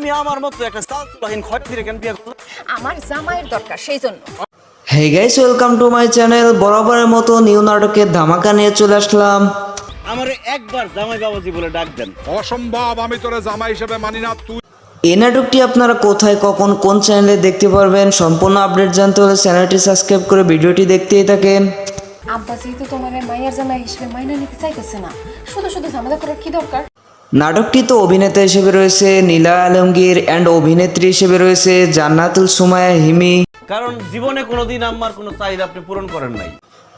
তুমি আমার মতো একটা চালচুলাহীন খয়রাতিরে কেন বিয়ে করলে? আমার জামাইয়ের দরকার সেই জন্য। Hey guys, welcome to my channel. বরাবরের মতো নিউ নাটকের ধামাকা নিয়ে চলে আসলাম। আমারে একবার জামাই বাবাজি বলে ডাক দেন। অসম্ভব, আমি তোরে জামাই হিসেবে মানি না। তুই এই নাটকটি আপনারা কোথায়, কখন, কোন চ্যানেলে দেখতে পারবেন সম্পূর্ণ আপডেট জানতে হলে চ্যানেলটি সাবস্ক্রাইব করে ভিডিওটি দেখতেই থাকেন। আব্বা যেহেতু তোমার মায়ের জামাই হিসেবে মাইনা নিতে চাইতেছে না, শুধু শুধু ঝামেলা করার কি দরকার? নাটকটি তো অভিনেতা হিসেবে রয়েছে নীলা আলমগীর অ্যান্ড অভিনেত্রী হিসেবে রয়েছে জান্নাতুল সুমাইয়া হিমি। কারণ জীবনে কোনোদিন আমার কোনো চাহিদা আপনি পূরণ করেন নাই।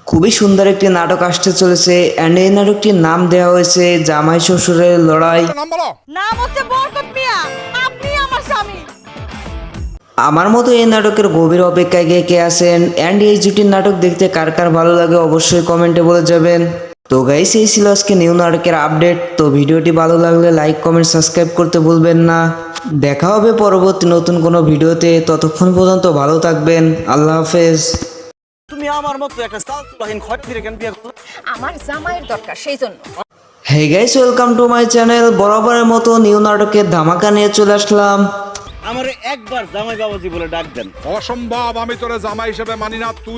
খুবই সুন্দর একটি নাটক আসতে চলেছে অ্যান্ড এই নাটকটির নাম দেওয়া হয়েছে জামাই শ্বশুরের লড়াই। নাম বলো। নাম হচ্ছে বরকত মিয়া, আপনি আমার স্বামী। আমার মতো এই নাটকের গভীর অপেক্ষায় কে আছেন অ্যান্ড এই জুটির নাটক দেখতে কার কার ভালো লাগে অবশ্যই কমেন্টে বলে যাবেন। তো গাইস, এই ছিল আজকে নিউ নাটকের আপডেট। তো ভিডিওটি ভালো লাগলে লাইক, কমেন্ট, সাবস্ক্রাইব করতে ভুলবেন না। দেখা হবে পরবর্তী নতুন কোনো ভিডিওতে। ততক্ষণ পর্যন্ত ভালো থাকবেন। আল্লাহ হাফেজ। তুমি আমার মতো একটা চালচুলাহীন খয়রাতিরে কেন বিয়ে করলে? আমার জামাইয়ের দরকার সেই জন্য। Hey guys, welcome to my channel. বরাবরের মতো নিউ নাটকের ধামাকা নিয়ে চলে আসলাম। আমারে একবার জামাই বাবাজি বলে ডাক দেন। অসম্ভব, আমি তোরে জামাই হিসেবে মানি না। তুই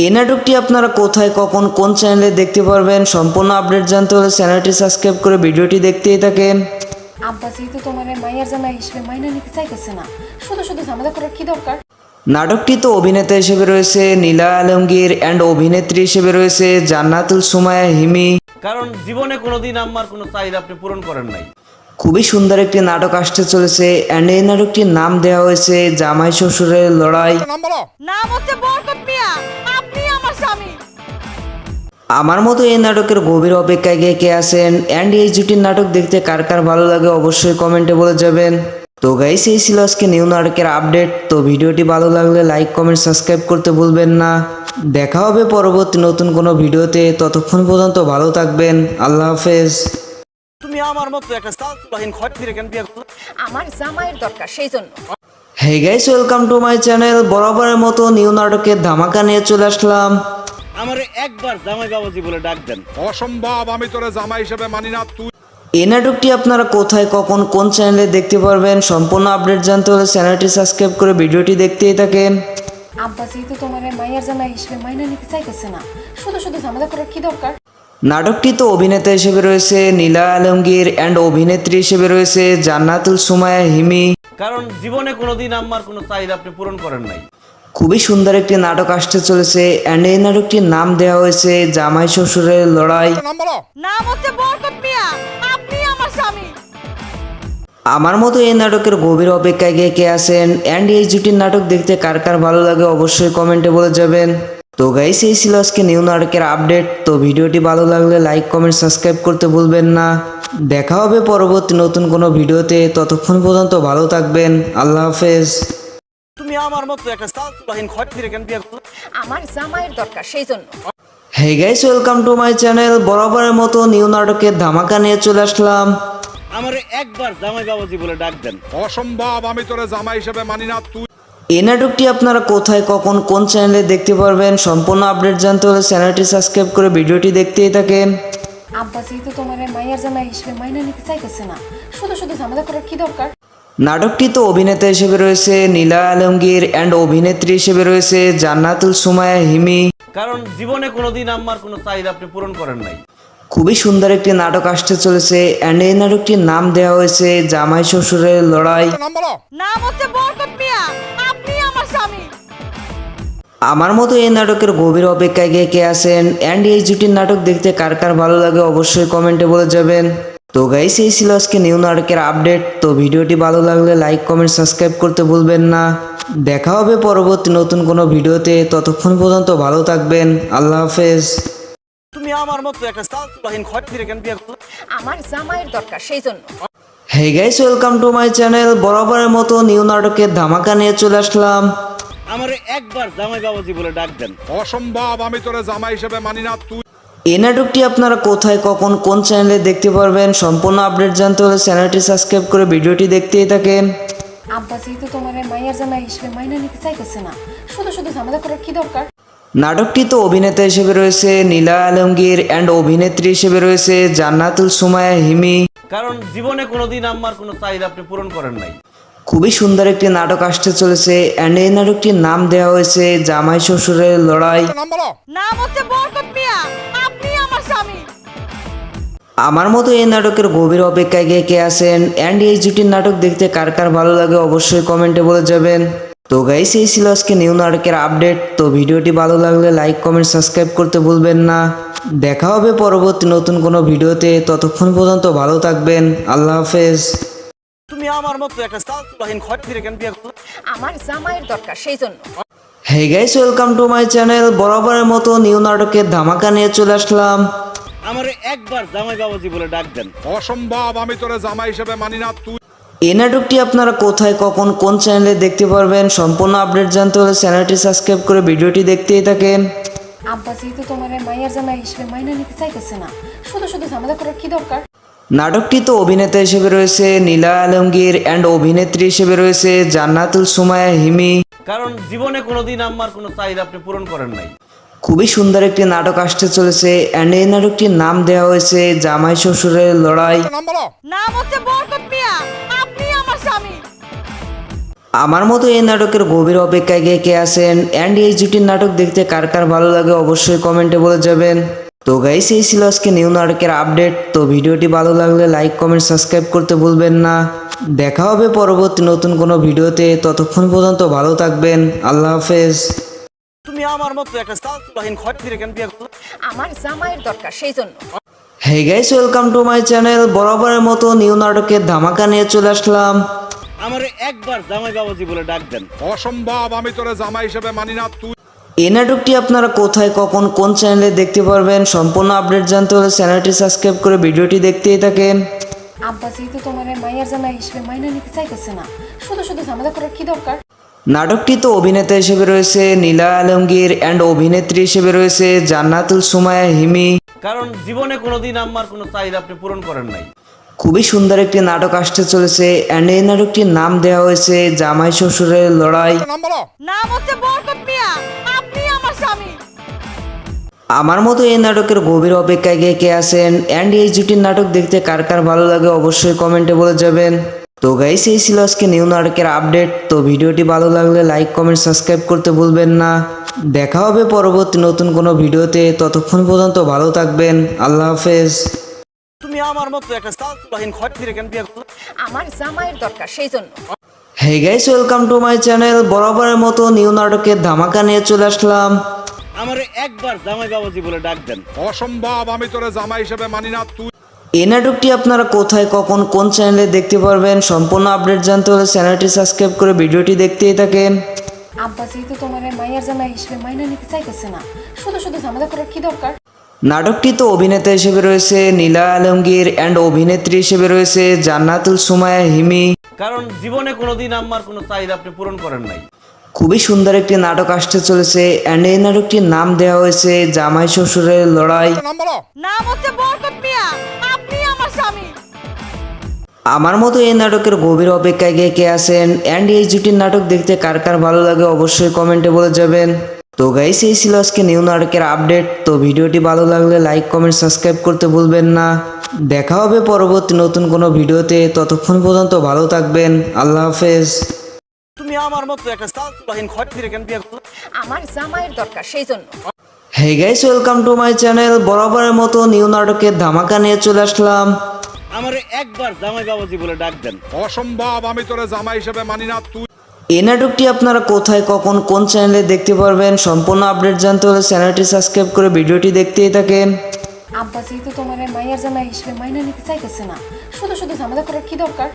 এই নাটকটি আপনারা কোথায়, কখন, কোন চ্যানেলে দেখতে পারবেন সম্পূর্ণ আপডেট জানতে হলে চ্যানেলটি সাবস্ক্রাইব করে ভিডিওটি দেখতেই থাকেন। আব্বা যেহেতু তোমার মায়ের জামাই হিসেবে মাইনা নিতে চাইতেছে না, শুধু শুধু ঝামেলা করার কি দরকার? নাটকটি তো অভিনেতা হিসেবে রয়েছে নীলা আলমগীর অ্যান্ড অভিনেত্রী হিসেবে রয়েছে জান্নাতুল সুমাইয়া হিমি। কারণ জীবনে কোনোদিন আমার কোনো চাহিদা আপনি পূরণ করেন নাই। খুবই সুন্দর একটি নাটক আসতে চলেছে অ্যান্ড এই নাটকটির নাম দেওয়া হয়েছে জামাই শ্বশুরের লড়াই। নাম বলো। নাম হচ্ছে বরকত মিয়া, আপনি আমার স্বামী। আমার মতো এই নাটকের গভীর অপেক্ষায় কে আছেন অ্যান্ড এই জুটির নাটক দেখতে কার কার ভালো লাগে অবশ্যই কমেন্টে বলে যাবেন। তো গাইস, এই ছিল আজকে নিউ নাটকের আপডেট। তো ভিডিওটি ভালো লাগলে লাইক, কমেন্ট, সাবস্ক্রাইব করতে ভুলবেন না। দেখা হবে পরবর্তী নতুন কোনো ভিডিওতে। ততক্ষণ পর্যন্ত ভালো থাকবেন। আল্লাহ হাফেজ। তুমি আমার মতো একটা চালচুলাহীন খয়রাতিরে কেন বিয়ে করলে? আমার জামাইয়ের দরকার সেই জন্য। Hey guys, welcome to my channel. বরাবরের মতো নিউ নাটকের ধামাকা নিয়ে চলে আসলাম। আমারে একবার জামাই বাবাজি বলে ডাক দেন। অসম্ভব, আমি তোরে জামাই হিসেবে মানি না। তুই এই নাটকটি আপনারা কোথায়, কখন, কোন চ্যানেলে দেখতে পারবেন সম্পূর্ণ আপডেট জানতে হলে চ্যানেলটি সাবস্ক্রাইব করে ভিডিওটি দেখতেই থাকেন। আব্বা যেহেতু তোমার মায়ের জামাই হিসেবে মাইনা নিতে চাইতেছে না, শুধু শুধু ঝামেলা করার কি দরকার? নাটকটি তো অভিনেতা হিসেবে রয়েছে নীলা আলমগীর অ্যান্ড অভিনেত্রী হিসেবে রয়েছে জান্নাতুল সুমাইয়া হিমি। কারণ জীবনে কোনোদিন আমার কোনো চাহিদা আপনি পূরণ করেন নাই। খুবই সুন্দর একটি নাটক আসতে চলেছে অ্যান্ড এই নাটকটির নাম দেওয়া হয়েছে জামাই শ্বশুরের লড়াই। নাম বলো। নাম হচ্ছে বরকত মিয়া, আপনি আমার স্বামী। আমার মতো এই নাটকের গভীর অপেক্ষায় কে আছেন অ্যান্ড এই জুটির নাটক দেখতে কার কার ভালো লাগে অবশ্যই কমেন্টে বলে যাবেন। তো গাইস, এই ছিল আজকে নিউ নাটকের আপডেট। তো ভিডিওটি ভালো লাগলে লাইক, কমেন্ট, সাবস্ক্রাইব করতে ভুলবেন না। দেখা হবে পরবর্তী নতুন কোনো ভিডিওতে। ততক্ষণ পর্যন্ত ভালো থাকবেন। আল্লাহ হাফেজ। তুমি আমার মতো একটা চালচুলাহীন খয়রাতিরে কেন বিয়ে করলে? আমার জামাইয়ের দরকার সেই জন্য। Hey guys, welcome to my channel. বরাবরের মতো নিউ নাটকের ধামাকা নিয়ে চলে আসলাম। আমারে একবার জামাই বাবাজি বলে ডাক দেন। অসম্ভব, আমি তোরে জামাই হিসেবে মানি না। তুই এই নাটকটি আপনারা কোথায়, কখন, কোন চ্যানেলে দেখতে পারবেন সম্পূর্ণ আপডেট জানতে হলে চ্যানেলটি সাবস্ক্রাইব করে ভিডিওটি দেখতেই থাকেন। আব্বা যেহেতু তোমার মায়ের জামাই হিসেবে মাইনা নিতে চাইতেছে না, শুধু শুধু ঝামেলা করার কি দরকার? নাটকটি তো অভিনেতা হিসেবে রয়েছে নীলা আলমগীর অ্যান্ড অভিনেত্রী হিসেবে রয়েছে জান্নাতুল সুমাইয়া হিমি। কারণ জীবনে কোনোদিন আমার কোনো চাহিদা আপনি পূরণ করেন নাই। খুবই সুন্দর একটি নাটক আসতে চলেছে অ্যান্ড এই নাটকটির নাম দেওয়া হয়েছে জামাই শ্বশুরের লড়াই। নাম বলো। নাম হচ্ছে বরকত মিয়া, আপনি আমার স্বামী। আমার মতো এই নাটকের গভীর অপেক্ষায় কে আছেন অ্যান্ড এই জুটির নাটক দেখতে কার কার ভালো লাগে অবশ্যই কমেন্টে বলে যাবেন। তো গাইস, এই ছিল আজকে নিউ নাটকের আপডেট। তো ভিডিওটি ভালো লাগলে লাইক, কমেন্ট, সাবস্ক্রাইব করতে ভুলবেন না। দেখা হবে পরবর্তী নতুন কোনো ভিডিওতে। ততক্ষণ পর্যন্ত ভালো থাকবেন। আল্লাহ হাফেজ। তুমি আমার মতো একটা চালচুলাহীন খয়রাতিরে কেন বিয়ে করলে? আমার জামাইয়ের দরকার সেই জন্য। Hey guys, welcome to my channel. বরাবরের মতো নিউ নাটকের ধামাকা নিয়ে চলে আসলাম। আমারে একবার জামাই বাবাজি বলে ডাক দেন। অসম্ভব, আমি তোরে জামাই হিসেবে মানি না। তুই এই নাটকটি আপনারা কোথায়, কখন, কোন চ্যানেলে দেখতে পারবেন সম্পূর্ণ আপডেট জানতে হলে চ্যানেলটি সাবস্ক্রাইব করে ভিডিওটি দেখতেই থাকেন। আব্বা যেহেতু তোমার মায়ের জামাই হিসেবে মাইনা নিতে চাইতেছে না, শুধু শুধু ঝামেলা করার কি দরকার? নাটকটি তো অভিনেতা হিসেবে রয়েছে নীলা আলমগীর অ্যান্ড অভিনেত্রী হিসেবে রয়েছে জান্নাতুল সুমাইয়া হিমি। কারণ জীবনে কোনোদিন আমার কোনো চাহিদা আপনি পূরণ করেন নাই। খুবই সুন্দর একটি নাটক আসতে চলেছে অ্যান্ড এই নাটকটির নাম দেওয়া হয়েছে জামাই শ্বশুরের লড়াই। নাম বলো। নাম হচ্ছে বরকত মিয়া, আপনি আমার স্বামী। আমার মতো এই নাটকের গভীর অপেক্ষায় গিয়ে কে আছেন অ্যান্ড এই জুটির নাটক দেখতে কার কার ভালো লাগে অবশ্যই কমেন্টে বলে যাবেন। তো গাইস, এই ছিল আজকে নিউ নাটকের আপডেট। তো ভিডিওটি ভালো লাগলে লাইক কমেন্ট সাবস্ক্রাইব করতে ভুলবেন না। দেখা হবে পরবর্তী নতুন কোনো ভিডিওতে, ততক্ষণ পর্যন্ত ভালো থাকবেন। আল্লাহ হাফেজ। তুমি আমার মতো একটা চালচুলাহীন খয়রাতিরে কেন বিয়ে করলে? আমার জামাইয়ের দরকার, সেই জন্য। Hey guys, welcome to my channel. বরাবরের মতো নিউ নাটকের ধামাকা নিয়ে চলে আসলাম। আমারে একবার জামাই বাবাজি বলে ডাক দেন। অসম্ভব, আমি তোরে জামাই হিসেবে মানি না। তুই এই নাটকটি আপনারা কোথায়, কখন, কোন চ্যানেলে দেখতে পারবেন সম্পূর্ণ আপডেট জানতে হলে চ্যানেলটি সাবস্ক্রাইব করে ভিডিওটি দেখতেই থাকেন। আব্বা যেহেতু তোমার মায়ের জামাই হিসেবে মাইনা নিতে চাইতেছে না, শুধু শুধু ঝামেলা করার কি দরকার? নাটকটি তো অভিনেতা হিসেবে রয়েছে নীলা আলমগীর অ্যান্ড অভিনেত্রী হিসেবে রয়েছে জান্নাতুল সুমাইয়া হিমি। কারণ জীবনে কোনোদিন আমার কোনো চাহিদা আপনি পূরণ করেন নাই। খুবই সুন্দর একটি নাটক আসতে চলেছে অ্যান্ড এই নাটকটির নাম দেওয়া হয়েছে জামাই শ্বশুরের লড়াই। নাম বলো। নাম হচ্ছে বরকত মিয়া, আপনি আমার স্বামী। আমার মতো এই নাটকের গভীর অপেক্ষায় গিয়ে কে আছেন অ্যান্ড এই জুটির নাটক দেখতে কার কার ভালো লাগে অবশ্যই কমেন্টে বলে যাবেন। তো গাইস, এই ছিল আজকে নিউ নাটকের আপডেট। তো ভিডিওটি ভালো লাগলে লাইক কমেন্ট সাবস্ক্রাইব করতে ভুলবেন না। দেখা হবে পরবর্তী নতুন কোনো ভিডিওতে, ততক্ষণ পর্যন্ত ভালো থাকবেন। আল্লাহ হাফেজ। তুমি আমার মতো একটা চালচুলাহীন খয়রাতিরে কেন বিয়ে করলে? আমার জামাইয়ের দরকার, সেই জন্য। Hey guys, welcome to my channel. বরাবরের মতো নিউ নাটকের ধামাকা নিয়ে চলে আসলাম। আমারে একবার জামাই বাবাজি বলে ডাক দেন। অসম্ভব, আমি তোরে জামাই হিসেবে মানি না। তুই এই নাটকটি আপনারা কোথায়, কখন, কোন চ্যানেলে দেখতে পারবেন সম্পূর্ণ আপডেট জানতে হলে চ্যানেলটি সাবস্ক্রাইব করে ভিডিওটি দেখতেই থাকেন। আব্বা যেহেতু তোমার মায়ের জামাই হিসেবে মাইনা নিতে চাইতেছে না, শুধু শুধু ঝামেলা করার কি দরকার? নাটকটি তো অভিনেতা হিসেবে রয়েছে নীলা আলমগীর অ্যান্ড অভিনেত্রী হিসেবে রয়েছে জান্নাতুল সুমাইয়া হিমি। কারণ জীবনে কোনোদিন আমার কোনো চাহিদা আপনি পূরণ করেন নাই। খুবই সুন্দর একটি নাটক আসতে চলেছে অ্যান্ড এই নাটকটির নাম দেওয়া হয়েছে জামাই শ্বশুরের লড়াই। নাম বলো। নাম হচ্ছে বরকত মিয়া, আপনি আমার স্বামী। আমার মতো এই নাটকের গভীর অপেক্ষায় গিয়ে কে আছেন অ্যান্ড এই জুটির নাটক দেখতে কার কার ভালো লাগে অবশ্যই কমেন্টে বলে যাবেন। তো গাইস, এই ছিল আজকে নিউ নাটকের আপডেট। তো ভিডিওটি ভালো লাগলে লাইক কমেন্ট সাবস্ক্রাইব করতে ভুলবেন না। দেখা হবে পরবর্তী নতুন কোনো ভিডিওতে, ততক্ষণ পর্যন্ত ভালো থাকবেন। আল্লাহ হাফেজ। তুমি আমার মতো একটা চালচুলাহীন খয়রাতিরে কেন বিয়ে করলে? আমার জামাইয়ের দরকার, সেই জন্য। Hey guys, welcome to my channel. বরাবরের মতো নিউ নাটকের ধামাকা নিয়ে চলে আসলাম। আমারে একবার জামাই বাবাজি বলে ডাক দেন। অসম্ভব, আমি তোরে জামাই হিসেবে মানি না। তুই এই নাটকটি আপনারা কোথায়, কখন, কোন চ্যানেলে দেখতে পারবেন সম্পূর্ণ আপডেট জানতে হলে চ্যানেলটি সাবস্ক্রাইব করে ভিডিওটি দেখতেই থাকেন। আব্বা যেহেতু তোমার মায়ের জামাই হিসেবে মাইনা নিতে চাইতেছে না, শুধু শুধু ঝামেলা করার কি দরকার? নাটকটি তো অভিনেতা হিসেবে রয়েছে নীলা আলমগীর অ্যান্ড অভিনেত্রী হিসেবে রয়েছে জান্নাতুল সুমাইয়া হিমি। কারণ জীবনে কোনোদিন আমার কোনো চাহিদা আপনি পূরণ করেন নাই। খুবই সুন্দর একটি নাটক আসতে চলেছে অ্যান্ড এই নাটকটির নাম দেওয়া হয়েছে জামাই শ্বশুরের লড়াই। নাম বলো। নাম হচ্ছে বরকত মিয়া, আপনি আমার স্বামী। আমার মতো এই নাটকের গভীর অপেক্ষায় গিয়ে কে আছেন অ্যান্ড এই জুটির নাটক দেখতে কার কার ভালো লাগে অবশ্যই কমেন্টে বলে যাবেন। তো গাইস, এই ছিল আজকে নিউ নাটকের আপডেট। তো ভিডিওটি ভালো লাগলে লাইক কমেন্ট সাবস্ক্রাইব করতে ভুলবেন না। দেখা হবে পরবর্তী নতুন কোনো ভিডিওতে, ততক্ষণ পর্যন্ত ভালো থাকবেন। আল্লাহ হাফেজ। তুমি আমার মতো একটা চালচুলাহীন খয়রাতিরে কেন বিয়ে করলে? আমার জামাইয়ের দরকার, সেই জন্য। Hey guys, welcome to my channel. বরাবরের মতো নিউ নাটকের ধামাকা নিয়ে চলে আসলাম। আমারে একবার জামাই বাবাজি বলে ডাক দেন। অসম্ভব, আমি তোরে জামাই হিসেবে মানি না। তুই এই নাটকটি আপনারা কোথায়, কখন, কোন চ্যানেলে দেখতে পারবেন সম্পূর্ণ আপডেট জানতে হলে চ্যানেলটি সাবস্ক্রাইব করে ভিডিওটি দেখতেই থাকেন। আব্বা যেহেতু তোমার মায়ের জামাই হিসেবে মাইনা নিতে চাইতেছে না, শুধু শুধু ঝামেলা করার কি দরকার?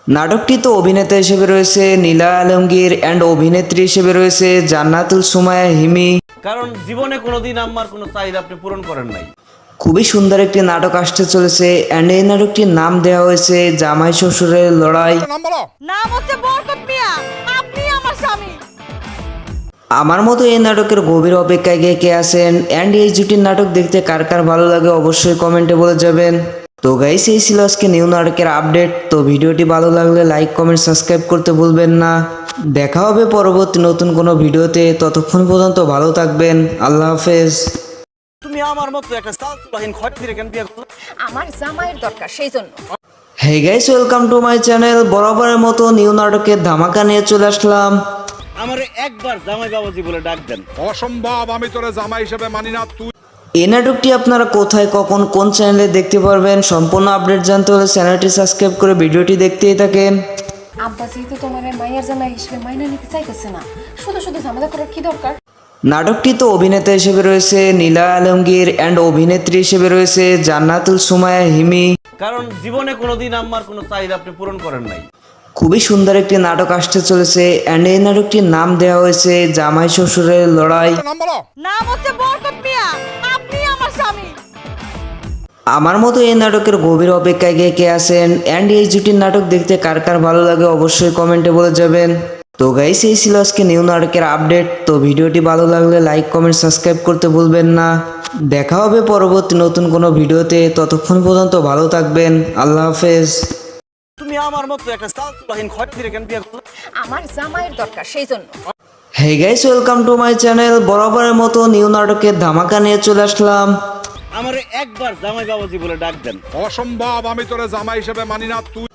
নাটকটি তো অভিনেতা হিসেবে রয়েছে নীলা আলমগীর অ্যান্ড অভিনেত্রী হিসেবে রয়েছে জান্নাতুল সুমাইয়া হিমি। কারণ জীবনে কোনোদিন আমার কোনো চাহিদা আপনি পূরণ করেন নাই। খুবই সুন্দর একটি নাটক আসতে চলেছে অ্যান্ড এই নাটকটির নাম দেওয়া হয়েছে জামাই শ্বশুরের লড়াই। নাম বলো। নাম হচ্ছে বরকত মিয়া, আপনি আমার স্বামী। আমার মতো এই নাটকের গভীর অপেক্ষায় গিয়ে কে আছেন অ্যান্ড এই জুটির নাটক দেখতে কার কার ভালো লাগে অবশ্যই কমেন্টে বলে যাবেন। তো গাইস, এই ছিল আজকে নিউ নাটকের আপডেট। তো ভিডিওটি ভালো লাগলে লাইক কমেন্ট সাবস্ক্রাইব করতে ভুলবেন না। দেখা হবে পরবর্তী নতুন কোনো ভিডিওতে, ততক্ষণ পর্যন্ত ভালো থাকবেন। আল্লাহ হাফেজ। তুমি আমার মতো একটা চালচুলাহীন খয়রাতিরে কেন বিয়ে করলে? আমার জামাইয়ের দরকার, সেই জন্য। Hey guys, welcome to my channel. বরাবরের মতো নিউ নাটকের ধামাকা নিয়ে চলে আসলাম। আমারে একবার জামাই বাবাজি বলে ডাক দেন। অসম্ভব, আমি তোরে জামাই হিসেবে মানি না। তুই এই নাটকটি আপনারা কোথায়, কখন, কোন চ্যানেলে দেখতে পারবেন সম্পূর্ণ আপডেট জানতে হলে চ্যানেলটি সাবস্ক্রাইব করে ভিডিওটি দেখতেই থাকেন। আব্বা যেহেতু তোমার মাইয়ার জামাই হিসেবে মাইনা নিতে চাইতেছে না, শুধু শুধু ঝামেলা করার কি দরকার? নাটকটি তো অভিনেতা হিসেবে রয়েছে নীলা আলমগীর অ্যান্ড অভিনেত্রী হিসেবে রয়েছে জান্নাতুল সুমাইয়া হিমি। কারণ জীবনে কোনোদিন আমার কোনো চাহিদা আপনি পূরণ করেন নাই। খুবই সুন্দর একটি নাটক আসতে চলেছে অ্যান্ড এই নাটকটির নাম দেওয়া হয়েছে জামাই শ্বশুরের লড়াই। নাম বলো। নাম হচ্ছে বরকত মিয়া, আপনি আমার স্বামী। আমার মতো এই নাটকের গভীর অপেক্ষায় কে আছেন অ্যান্ড এই জুটির নাটক দেখতে কার কার ভালো লাগে অবশ্যই কমেন্টে বলে যাবেন। তো গাইস, এই ছিল আজকে নিউ নাটকের আপডেট। তো ভিডিওটি ভালো লাগলে লাইক, কমেন্ট, সাবস্ক্রাইব করতে ভুলবেন না। দেখা হবে পরবর্তী নতুন কোনো ভিডিওতে। ততক্ষণ পর্যন্ত ভালো থাকবেন। আল্লাহ হাফেজ। তুমি আমার মতো একটা চালচুলাহীন খয়রাতিরে কেন বিয়ে করলে? আমার জামাইয়ের দরকার, সেই জন্য। Hey guys, welcome to my channel. বরাবরের মতো নিউ নাটকের ধামাকা নিয়ে চলে আসলাম। আমারে একবার জামাই বাবাজি বলে ডাক দেন। অসম্ভব, আমি তোরে জামাই হিসেবে মানি না। তুই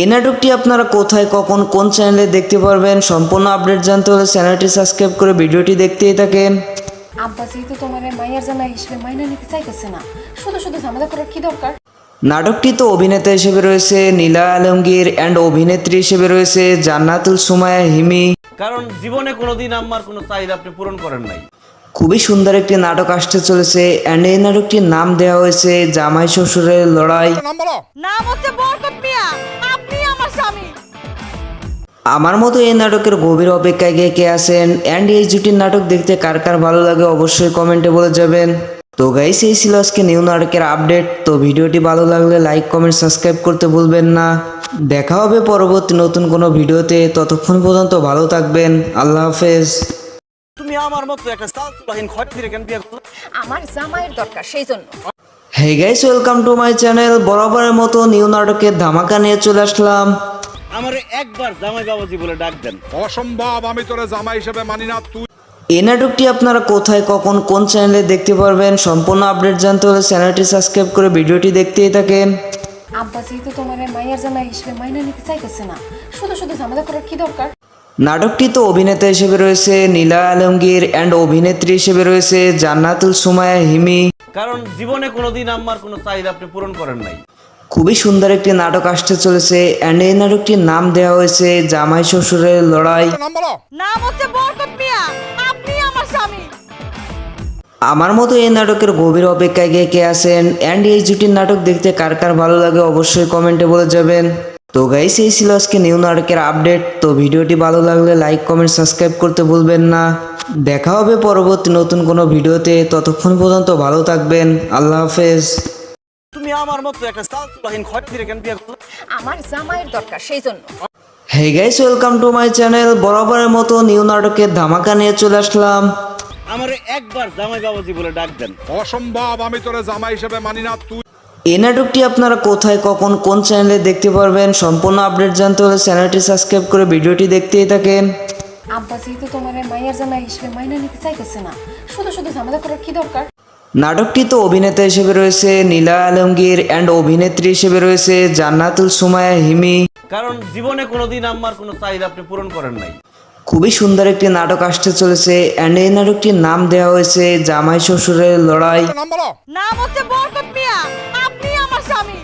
এই নাটকটি আপনারা কোথায়, কখন, কোন চ্যানেলে দেখতে পারবেন সম্পূর্ণ আপডেট জানতে হলে চ্যানেলটি সাবস্ক্রাইব করে ভিডিওটি দেখতেই থাকেন। আব্বা যেহেতু তোমার মাইয়ার জামাই হিসেবে মাইনা নিতে চাইতেছে না, শুধু শুধু ঝামেলা করার কি দরকার? নাটকটি তো অভিনেতা হিসেবে রয়েছে নীলা আলমগীর অ্যান্ড অভিনেত্রী হিসেবে রয়েছে জান্নাতুল সুমাইয়া হিমি। কারণ জীবনে কোনোদিন আমার কোনো চাহিদা আপনি পূরণ করেন নাই। খুবই সুন্দর একটি নাটক আসতে চলেছে অ্যান্ড এই নাটকটির নাম দেওয়া হয়েছে জামাই শ্বশুরের লড়াই। নাম বলো। নাম হচ্ছে বরকত মিয়া, আপনি আমার স্বামী। আমার মতো এই নাটকের গভীর অপেক্ষায় কে আছেন অ্যান্ড এই জুটির নাটক দেখতে কার কার ভালো লাগে অবশ্যই কমেন্টে বলে যাবেন। তো গাইস, এই ছিল আজকে নিউ নাটকের আপডেট। তো ভিডিওটি ভালো লাগলে লাইক, কমেন্ট, সাবস্ক্রাইব করতে ভুলবেন না। দেখা হবে পরবর্তী নতুন কোনো ভিডিওতে। ততক্ষণ পর্যন্ত ভালো থাকবেন। আল্লাহ হাফেজ। তুমি আমার মতো একটা চালচুলাহীন খয়রাতিরে কেন বিয়ে করলে? আমার জামাইয়ের দরকার, সেই জন্য। Hey guys, welcome to my channel. বরাবরের মতো নিউ নাটকের ধামাকা নিয়ে চলে আসলাম। আমারে একবার জামাই বাবাজি বলে ডাক দেন। অসম্ভব, আমি তোরে জামাই হিসেবে মানি না। তুই এই নাটকটি আপনারা কোথায়, কখন, কোন চ্যানেলে দেখতে পারবেন সম্পূর্ণ আপডেট জানতে হলে চ্যানেলটি সাবস্ক্রাইব করে ভিডিওটি দেখতেই থাকেন। আব্বা যেহেতু তোমার মাইয়ার জামাই হিসেবে মাইনা নিতে চাইতেছে না, শুধু শুধু ঝামেলা করার কি দরকার? নাটকটি তো অভিনেতা হিসেবে রয়েছে নীলা আলমগীর অ্যান্ড অভিনেত্রী হিসেবে রয়েছে জান্নাতুল সুমাইয়া হিমি। কারণ জীবনে কোনোদিন আমার কোনো চাহিদা আপনি পূরণ করেন নাই। খুবই সুন্দর একটি নাটক আসতে চলেছে অ্যান্ড এই নাটকটির নাম দেওয়া হয়েছে জামাই শ্বশুরের লড়াই। নাম বলো। নাম হচ্ছে বরকত মিয়া, আপনি আমার স্বামী। আমার মতো এই নাটকের গভীর অপেক্ষায় কে আছেন অ্যান্ড এই জুটির নাটক দেখতে কার কার ভালো লাগে অবশ্যই কমেন্টে বলে যাবেন। তো গাইস, এই ছিল আজকে নিউ নাটকের আপডেট। তো ভিডিওটি ভালো লাগলে লাইক, কমেন্ট, সাবস্ক্রাইব করতে ভুলবেন না। দেখা হবে পরবর্তী নতুন কোনো ভিডিওতে। ততক্ষণ পর্যন্ত ভালো থাকবেন। আল্লাহ হাফেজ। তুমি আমার মতো একটা চালচুলাহীন খয়রাতিরে কেন বিয়ে করলে? আমার জামাইয়ের দরকার, সেই জন্য। Hey guys, welcome to my channel. বরাবরের মতো নিউ নাটকের ধামাকা নিয়ে চলে আসলাম। আমারে একবার জামাই বাবাজি বলে ডাক দেন। অসম্ভব, আমি তোরে জামাই হিসেবে মানি না। তুই এই নাটকটি আপনারা কোথায়, কখন, কোন চ্যানেলে দেখতে পারবেন সম্পূর্ণ আপডেট জানতে হলে চ্যানেলটি সাবস্ক্রাইব করে ভিডিওটি দেখতেই থাকেন। আব্বা যেহেতু তোমার মাইয়ার জামাই হিসেবে মাইনা নিতে চাইতেছে না, শুধু শুধু ঝামেলা করার কি দরকার? নাটকটি তো অভিনেতা হিসেবে রয়েছে নীলা আলমগীর অ্যান্ড অভিনেত্রী হিসেবে রয়েছে জান্নাতুল সুমাইয়া হিমি। কারণ জীবনে কোনোদিন আমার কোনো চাহিদা আপনি পূরণ করেন নাই। খুবই সুন্দর একটি নাটক আসতে চলেছে অ্যান্ড এই নাটকটির নাম দেওয়া হয়েছে জামাই শ্বশুরের লড়াই। নাম বলো। নাম হচ্ছে বরকত মিয়া, আপনি আমার স্বামী।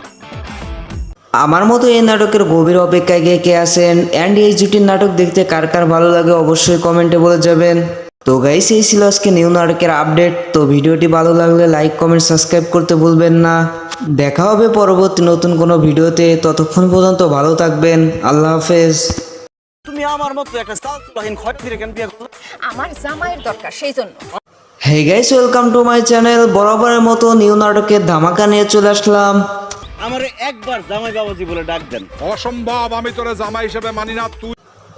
আমার মতো এই নাটকের গভীর অপেক্ষায় কে আছেন অ্যান্ড এই জুটির নাটক দেখতে কার কার ভালো লাগে অবশ্যই কমেন্টে বলে যাবেন। তো গাইস, এই ছিল আজকে নিউ নাটকের আপডেট। তো ভিডিওটি ভালো লাগলে লাইক, কমেন্ট, সাবস্ক্রাইব করতে ভুলবেন না। দেখা হবে পরবর্তী নতুন কোনো ভিডিওতে। ততক্ষণ পর্যন্ত ভালো থাকবেন। আল্লাহ হাফেজ। তুমি আমার মতো একটা চালচুলাহীন খয়রাতিরে কেন বিয়ে করলে? আমার জামাইয়ের দরকার, সেই জন্য। Hey guys, welcome to my channel. বরাবরের মতো নিউ নাটকের ধামাকা নিয়ে চলে আসলাম। আমারে একবার জামাই বাবাজি বলে ডাক দেন। অসম্ভব, আমি তোরে জামাই হিসেবে মানি না। তুই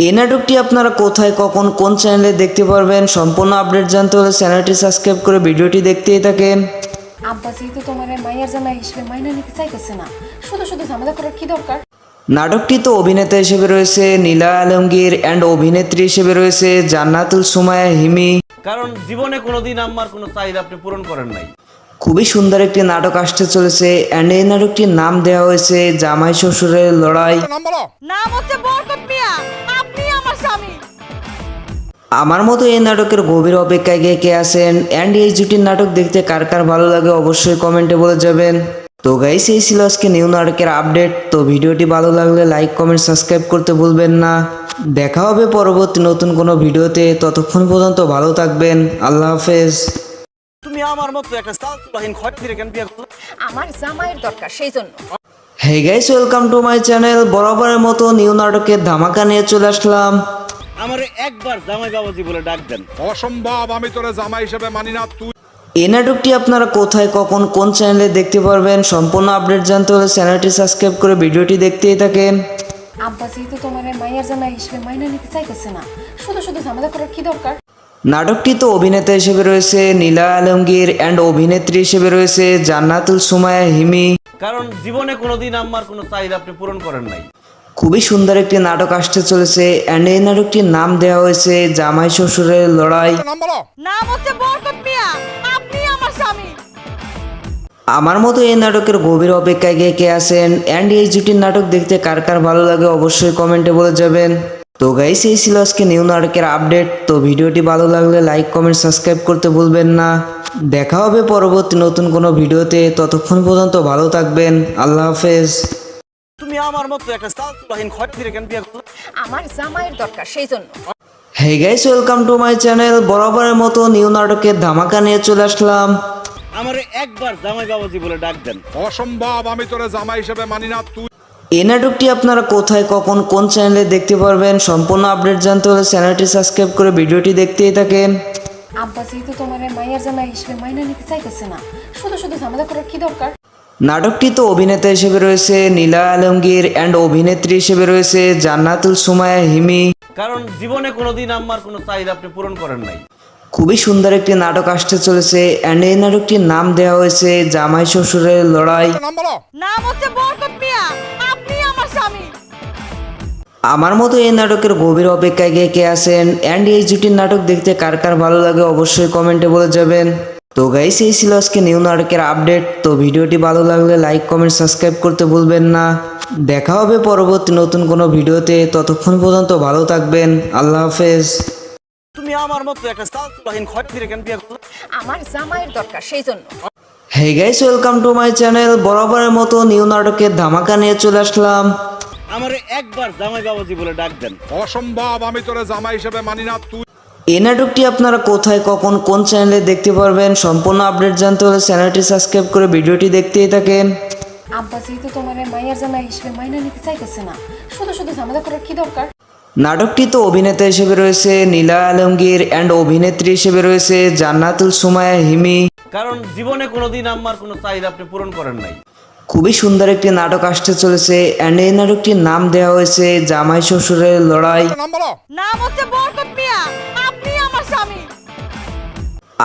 এই নাটকটি আপনারা কোথায়, কখন, কোন চ্যানেলে দেখতে পারবেন সম্পূর্ণ আপডেট জানতে হলে চ্যানেলটি সাবস্ক্রাইব করে ভিডিওটি দেখতেই থাকেন। আব্বা যেহেতু তোমার মাইয়ার জামাই হিসেবে মাইনা নিতে চাইতেছে না, শুধু শুধু ঝামেলা করার কি দরকার? নাটকটি তো অভিনেতা হিসেবে রয়েছে নীলা আলমগীর অ্যান্ড অভিনেত্রী হিসেবে রয়েছে জান্নাতুল সুমাইয়া হিমি। কারণ জীবনে কোনোদিন আমার কোনো চাহিদা আপনি পূরণ করেন নাই। খুবই সুন্দর একটি নাটক আসতে চলেছে অ্যান্ড এই নাটকটির নাম দেওয়া হয়েছে জামাই শ্বশুরের লড়াই। নাম বলো। নাম হচ্ছে বরকত মিয়া, আপনি আমার স্বামী। আমার মতো এই নাটকের গভীর অপেক্ষায় কে আছেন অ্যান্ড এই জুটির নাটক দেখতে কার কার ভালো লাগে অবশ্যই কমেন্টে বলে যাবেন। তো গাইস, এই ছিল আজকে নিউ নাটকের আপডেট। তো ভিডিওটি ভালো লাগলে লাইক কমেন্ট সাবস্ক্রাইব করতে ভুলবেন না। দেখা হবে পরবর্তী নতুন কোনো ভিডিওতে, ততক্ষণ পর্যন্ত ভালো থাকবেন। আল্লাহ হাফেজ। তুমি আমার মতো একটা চালচুলাহীন খয়রাতিরে কেন বিয়ে করলে? আমার জামাইয়ের দরকার, সেই জন্য। Hey guys, welcome to my channel. বরাবরের মতো নিউ নাটকের ধামাকা নিয়ে চলে আসলাম। আমারে একবার জামাই বাবাজি বলে ডাক দেন। অসম্ভব, আমি তোরে জামাই হিসেবে মানি না। তুই এই নাটকটি আপনারা কোথায়, কখন, কোন চ্যানেলে দেখতে পারবেন সম্পূর্ণ আপডেট জানতে হলে চ্যানেলটি সাবস্ক্রাইব করে ভিডিওটি দেখতেই থাকেন। আব্বা যেহেতু তোমার মাইয়ার জামাই হিসেবে মাইনা নিতে চাইতেছে না, শুধু শুধু ঝামেলা করার কি দরকার? নাটকটি তো অভিনেতা হিসেবে রয়েছে নীলা আলমগীর অ্যান্ড অভিনেত্রী হিসেবে রয়েছে জান্নাতুল সুমাইয়া হিমি। কারণ জীবনে কোনোদিন আমার কোনো চাহিদা আপনি পূরণ করেন নাই। খুবই সুন্দর একটি নাটক আসতে চলেছে অ্যান্ড এই নাটকটির নাম দেওয়া হয়েছে জামাই শ্বশুরের লড়াই। নাম বলো। নাম হচ্ছে বরকত মিয়া, আপনি আমার স্বামী। আমার মতো এই নাটকের গভীর অপেক্ষায় কে আছেন অ্যান্ড এই জুটির নাটক দেখতে কার কার ভালো লাগে অবশ্যই কমেন্টে বলে যাবেন। তো গাইস, এই ছিল আজকে নিউ নাটকের আপডেট। তো ভিডিওটি ভালো লাগলে লাইক কমেন্ট সাবস্ক্রাইব করতে ভুলবেন না। দেখা হবে পরবর্তী নতুন কোনো ভিডিওতে, ততক্ষণ পর্যন্ত ভালো থাকবেন। আল্লাহ হাফেজ। তুমি আমার মতো একটা চালচুলাহীন খয়রাতিরে কেন বিয়ে করলে? আমার জামাইয়ের দরকার, সেই জন্য। Hey guys, welcome to my channel. বরাবরের মতো নিউ নাটকের ধামাকা নিয়ে চলে আসলাম। আমারে একবার জামাই বাবাজি বলে ডাক দেন। অসম্ভব, আমি তোরে জামাই হিসেবে মানি না। তুই এই নাটকটি আপনারা কোথায়, কখন, কোন চ্যানেলে দেখতে পারবেন সম্পূর্ণ আপডেট জানতে হলে চ্যানেলটি সাবস্ক্রাইব করে ভিডিওটি দেখতেই থাকেন। আব্বা যেহেতু তোমার মাইয়ার জামাই হিসেবে মাইনা নিতে চাইতেছে না, শুধু শুধু ঝামেলা করার কি দরকার? নাটকটি তো অভিনেতা হিসেবে রয়েছে নীলা আলমগীর অ্যান্ড অভিনেত্রী হিসেবে রয়েছে জান্নাতুল সুমাইয়া হিমি। কারণ জীবনে কোনোদিন আমার কোনো চাহিদা আপনি পূরণ করেন নাই। খুবই সুন্দর একটি নাটক আসতে চলেছে অ্যান্ড এই নাটকটির নাম দেওয়া হয়েছে জামাই শ্বশুরের লড়াই। নাম বলো। নাম হচ্ছে বরকত মিয়া, আপনি আমার স্বামী। আমার মতো এই নাটকের গভীর অপেক্ষায় কে আছেন অ্যান্ড এই জুটির নাটক দেখতে কার কার ভালো লাগে অবশ্যই কমেন্টে বলে যাবেন। তো গাইস, এই ছিল আজকে নিউ নাটকের আপডেট। তো ভিডিওটি ভালো লাগলে লাইক কমেন্ট সাবস্ক্রাইব করতে ভুলবেন না। দেখা হবে পরবর্তী নতুন কোনো ভিডিওতে, ততক্ষণ পর্যন্ত ভালো থাকবেন। আল্লাহ হাফেজ। তুমি আমার মতো একটা চালচুলাহীন খয়রাতিরে কেন বিয়ে করলে? আমার জামাইয়ের দরকার, সেই জন্য। Hey guys, welcome to my channel. বরাবরের মতো নিউ নাটকের ধামাকা নিয়ে চলে আসলাম। আমারে একবার জামাই বাবাজি বলে ডাক দেন। অসম্ভব, আমি তোরে জামাই হিসেবে মানি না। তুই এই নাটকটি আপনারা কোথায়, কখন, কোন চ্যানেলে দেখতে পারবেন সম্পূর্ণ আপডেট জানতে হলে চ্যানেলটি সাবস্ক্রাইব করে ভিডিওটি দেখতেই থাকেন। আব্বা যেহেতু তোমার মাইয়ার জামাই হিসেবে মাইনা নিতে চাইতেছে না, শুধু শুধু ঝামেলা করার কি দরকার? নাটকটি তো অভিনেতা হিসেবে রয়েছে নীলা আলমগীর অ্যান্ড অভিনেত্রী হিসেবে রয়েছে জান্নাতুল সুমাইয়া হিমি। কারণ জীবনে কোনোদিন আমার কোনো চাহিদা আপনি পূরণ করেন নাই। খুবই সুন্দর একটি নাটক আসতে চলেছে অ্যান্ড এই নাটকটির নাম দেওয়া হয়েছে জামাই শ্বশুরের লড়াই। নাম বলো। নাম হচ্ছে বরকত মিয়া, আপনি আমার স্বামী।